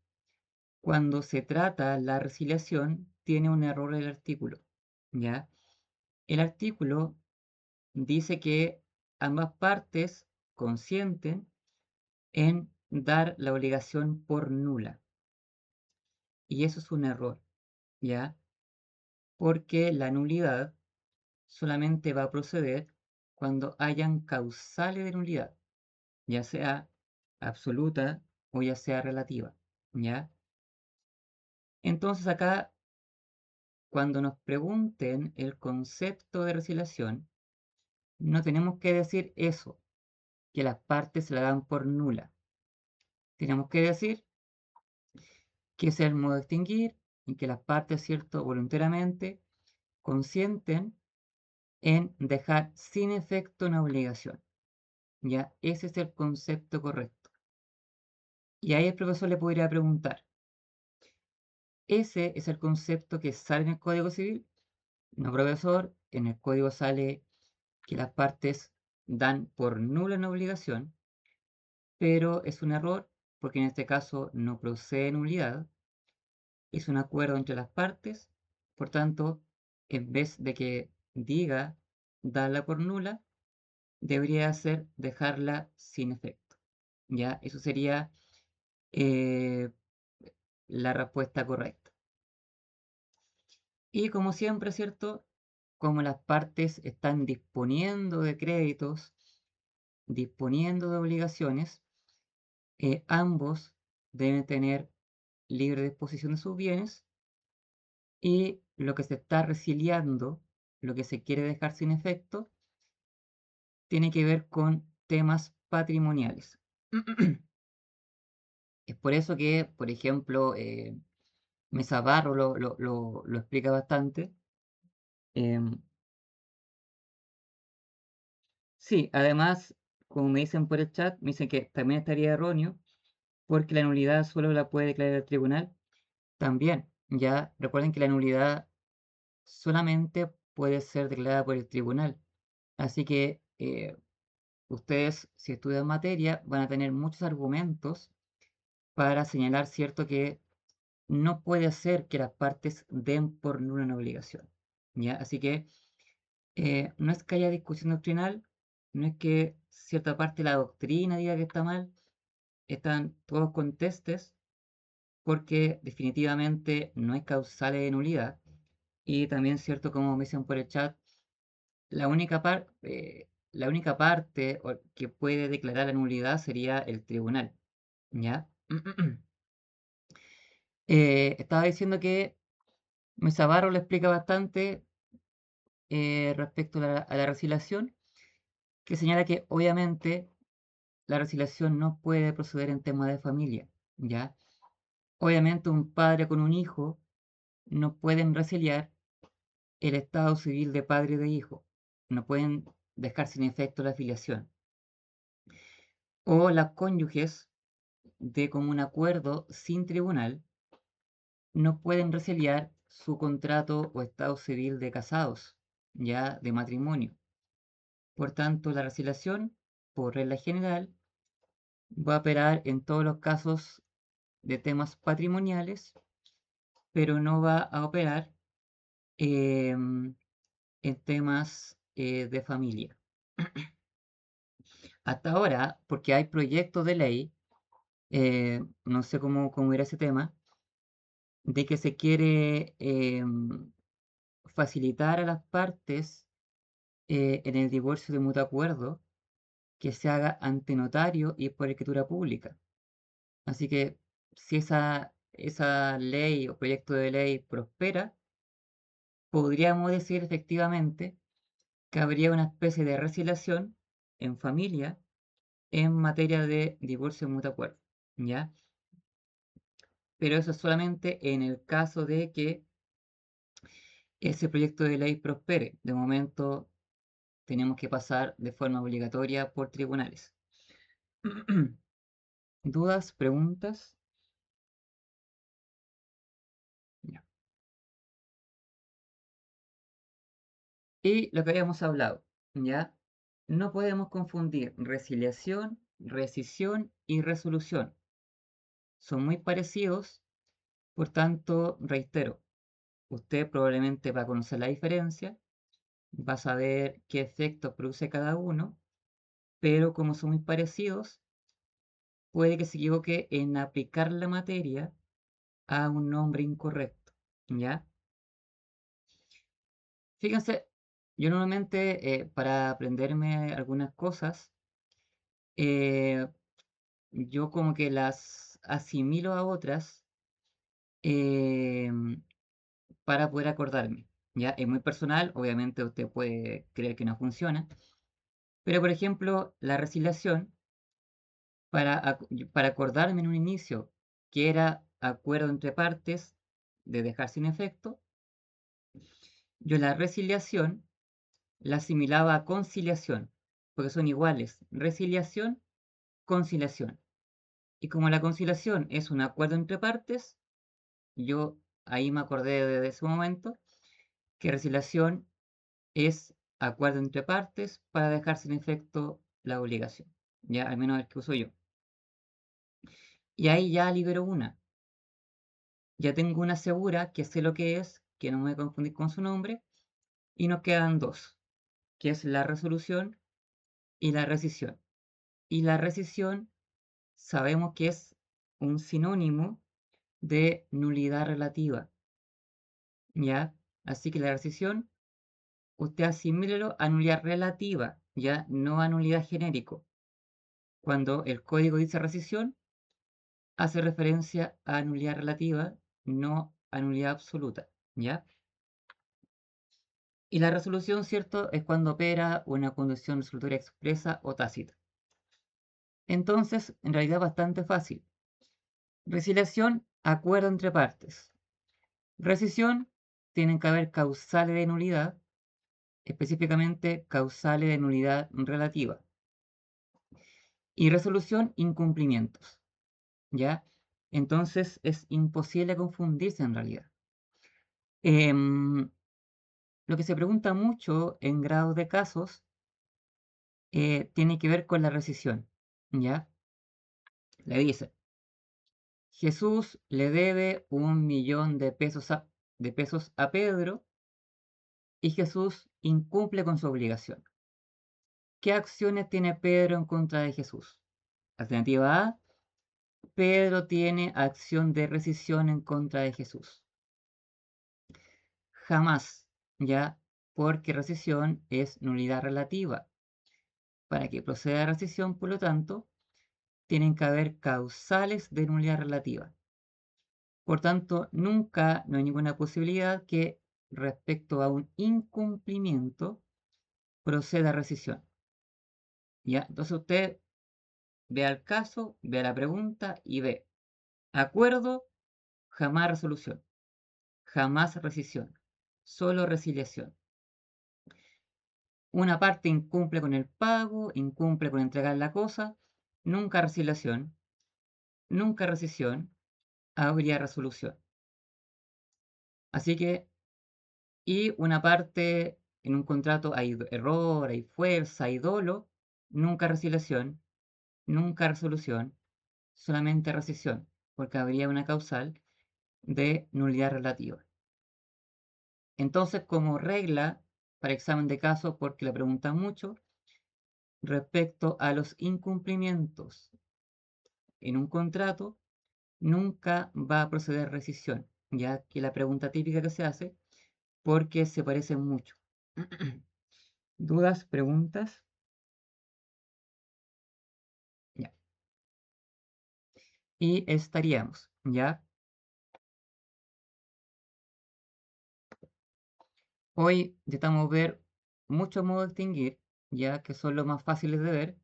cuando se trata la resiliación, tiene un error el artículo, ¿ya? El artículo dice que ambas partes consienten en dar la obligación por nula. Y eso es un error, ¿ya? Porque la nulidad solamente va a proceder cuando hayan causales de nulidad, ya sea absoluta o ya sea relativa, ¿ya? Entonces acá, cuando nos pregunten el concepto de resiliación, no tenemos que decir eso, que las partes se la dan por nula. Tenemos que decir que es el modo de extinguir en que las partes, ¿cierto?, voluntariamente consienten en dejar sin efecto una obligación. ¿Ya? Ese es el concepto correcto. Y ahí el profesor le podría preguntar, ¿ese es el concepto que sale en el Código Civil? No, profesor, en el código sale que las partes dan por nula una obligación, pero es un error porque en este caso no procede nulidad, es un acuerdo entre las partes, por tanto, en vez de que diga darla por nula, debería ser dejarla sin efecto. ¿Ya? Eso sería eh, la respuesta correcta. Y como siempre, ¿cierto? Como las partes están disponiendo de créditos, disponiendo de obligaciones, ambos deben tener libre disposición de sus bienes y lo que se está resiliando, lo que se quiere dejar sin efecto, tiene que ver con temas patrimoniales. Es por eso que, por ejemplo, Mesa Barro lo explica bastante. Em, sí, además, como me dicen por el chat, me dicen que también estaría erróneo porque la nulidad solo la puede declarar el tribunal. También, ya recuerden que la nulidad solamente puede ser declarada por el tribunal. Así que ustedes, si estudian materia, van a tener muchos argumentos para señalar, cierto, que no puede ser que las partes den por nula una obligación. ¿Ya? Así que no es que haya discusión doctrinal, no es que cierta parte de la doctrina diga que está mal, están todos contestes porque definitivamente no hay causales de nulidad. Y también, cierto, como me dicen por el chat, la única parte que puede declarar la nulidad sería el tribunal. ¿Ya? Estaba diciendo que Mesa Barro le explica bastante respecto a la resiliación, que señala que obviamente la resiliación no puede proceder en temas de familia, ¿ya? Obviamente un padre con un hijo no pueden resiliar el estado civil de padre y de hijo, no pueden dejar sin efecto la filiación. O las cónyuges de común acuerdo sin tribunal no pueden resiliar su contrato o estado civil de casados, ya de matrimonio. Por tanto, la resiliación, por regla general, va a operar en todos los casos de temas patrimoniales, pero no va a operar en temas de familia. Hasta ahora, porque hay proyectos de ley, no sé cómo era ese tema, de que se quiere facilitar a las partes en el divorcio de mutuo acuerdo que se haga ante notario y por escritura pública. Así que si esa ley o proyecto de ley prospera, podríamos decir efectivamente que habría una especie de resiliación en familia en materia de divorcio de mutuo acuerdo, ¿ya? Pero eso es solamente en el caso de que ese proyecto de ley prospere. De momento tenemos que pasar de forma obligatoria por tribunales. ¿Dudas? ¿Preguntas? Ya. Y lo que habíamos hablado, ¿ya? No podemos confundir resiliación, rescisión y resolución. Son muy parecidos, por tanto, reitero, usted probablemente va a conocer la diferencia, va a saber qué efecto produce cada uno, pero como son muy parecidos, puede que se equivoque en aplicar la materia a un nombre incorrecto, ¿ya? Fíjense, yo normalmente para aprenderme algunas cosas, eh, yo como que las asimilo a otras em, para poder acordarme, ¿ya? Es muy personal, obviamente usted puede creer que no funciona, pero por ejemplo, la resiliación, para acordarme en un inicio que era acuerdo entre partes de dejar sin efecto, yo la resiliación la asimilaba a conciliación, porque son iguales, resiliación, conciliación. Y como la conciliación es un acuerdo entre partes, yo ahí me acordé desde ese momento que resiliación es acuerdo entre partes para dejar sin efecto la obligación, ya al menos el que uso yo. Y ahí ya libero una, ya tengo una segura que sé lo que es, que no me voy a confundir con su nombre, y nos quedan dos, que es la resolución y la rescisión. Y la rescisión sabemos que es un sinónimo de nulidad relativa, ¿ya? Así que la rescisión, usted asimílelo a nulidad relativa, ya no a nulidad genérico. Cuando el código dice rescisión, hace referencia a nulidad relativa, no a nulidad absoluta, ¿ya? Y la resolución, ¿cierto?, es cuando opera una condición resolutoria expresa o tácita. Entonces, en realidad bastante fácil. Resiliación, acuerdo entre partes. Rescisión, tienen que haber causales de nulidad, específicamente causales de nulidad relativa. Y resolución, incumplimientos, ¿ya? Entonces es imposible confundirse en realidad. Lo que se pregunta mucho en grados de casos tiene que ver con la rescisión, ¿ya? Le dice, Jesús le debe 1.000.000 de pesos a Pedro y Jesús incumple con su obligación. ¿Qué acciones tiene Pedro en contra de Jesús? Alternativa A, Pedro tiene acción de rescisión en contra de Jesús. Jamás, ¿ya? Porque rescisión es nulidad relativa. Para que proceda la rescisión, por lo tanto, tienen que haber causales de nulidad relativa. Por tanto, nunca no hay ninguna posibilidad que respecto a un incumplimiento proceda rescisión. ¿Ya? Entonces usted ve el caso, ve la pregunta y ve acuerdo, jamás resolución, jamás rescisión, solo resiliación. Una parte incumple con el pago, incumple con entregar la cosa, nunca resiliación, nunca rescisión, habría resolución. Así que, y una parte en un contrato hay error, hay fuerza, hay dolo, nunca resiliación, nunca resolución, solamente rescisión, porque habría una causal de nulidad relativa. Entonces, como regla para examen de caso, porque le preguntan mucho, respecto a los incumplimientos en un contrato, nunca va a proceder rescisión, ya que la pregunta típica que se hace, porque se parecen mucho. ¿Dudas, preguntas? Ya. Y estaríamos, ¿ya? Hoy intentamos ver muchos modos de extinguir, ya que son los más fáciles de ver,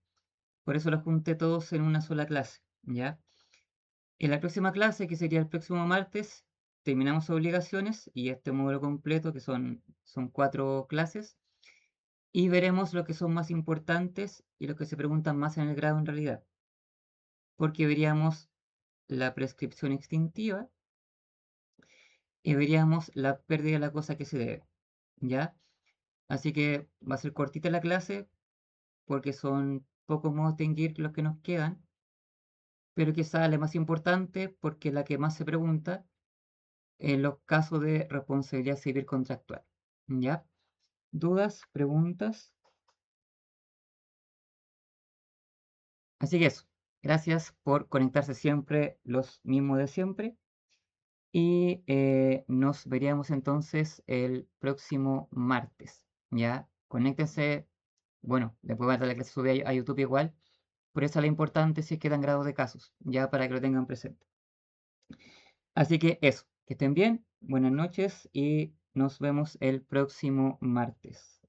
por eso los junté todos en una sola clase, ¿ya? En la próxima clase, que sería el próximo martes, terminamos obligaciones y este módulo completo, que son 4 clases, y veremos lo que son más importantes y lo que se preguntan más en el grado en realidad, porque veríamos la prescripción extintiva y veríamos la pérdida de la cosa que se debe, ¿ya? Así que va a ser cortita la clase, porque son pocos modos de extinguir los que nos quedan, pero quizá la más importante porque es la que más se pregunta en los casos de responsabilidad civil contractual. ¿Ya? ¿Dudas? ¿Preguntas? Así que eso. Gracias por conectarse siempre, los mismos de siempre. Y nos veríamos entonces el próximo martes. ¿Ya? Conéctense. Bueno, después va a la clase subida a YouTube igual. Por eso es lo importante si es que dan grados de casos. Ya para que lo tengan presente. Así que eso. Que estén bien. Buenas noches y nos vemos el próximo martes.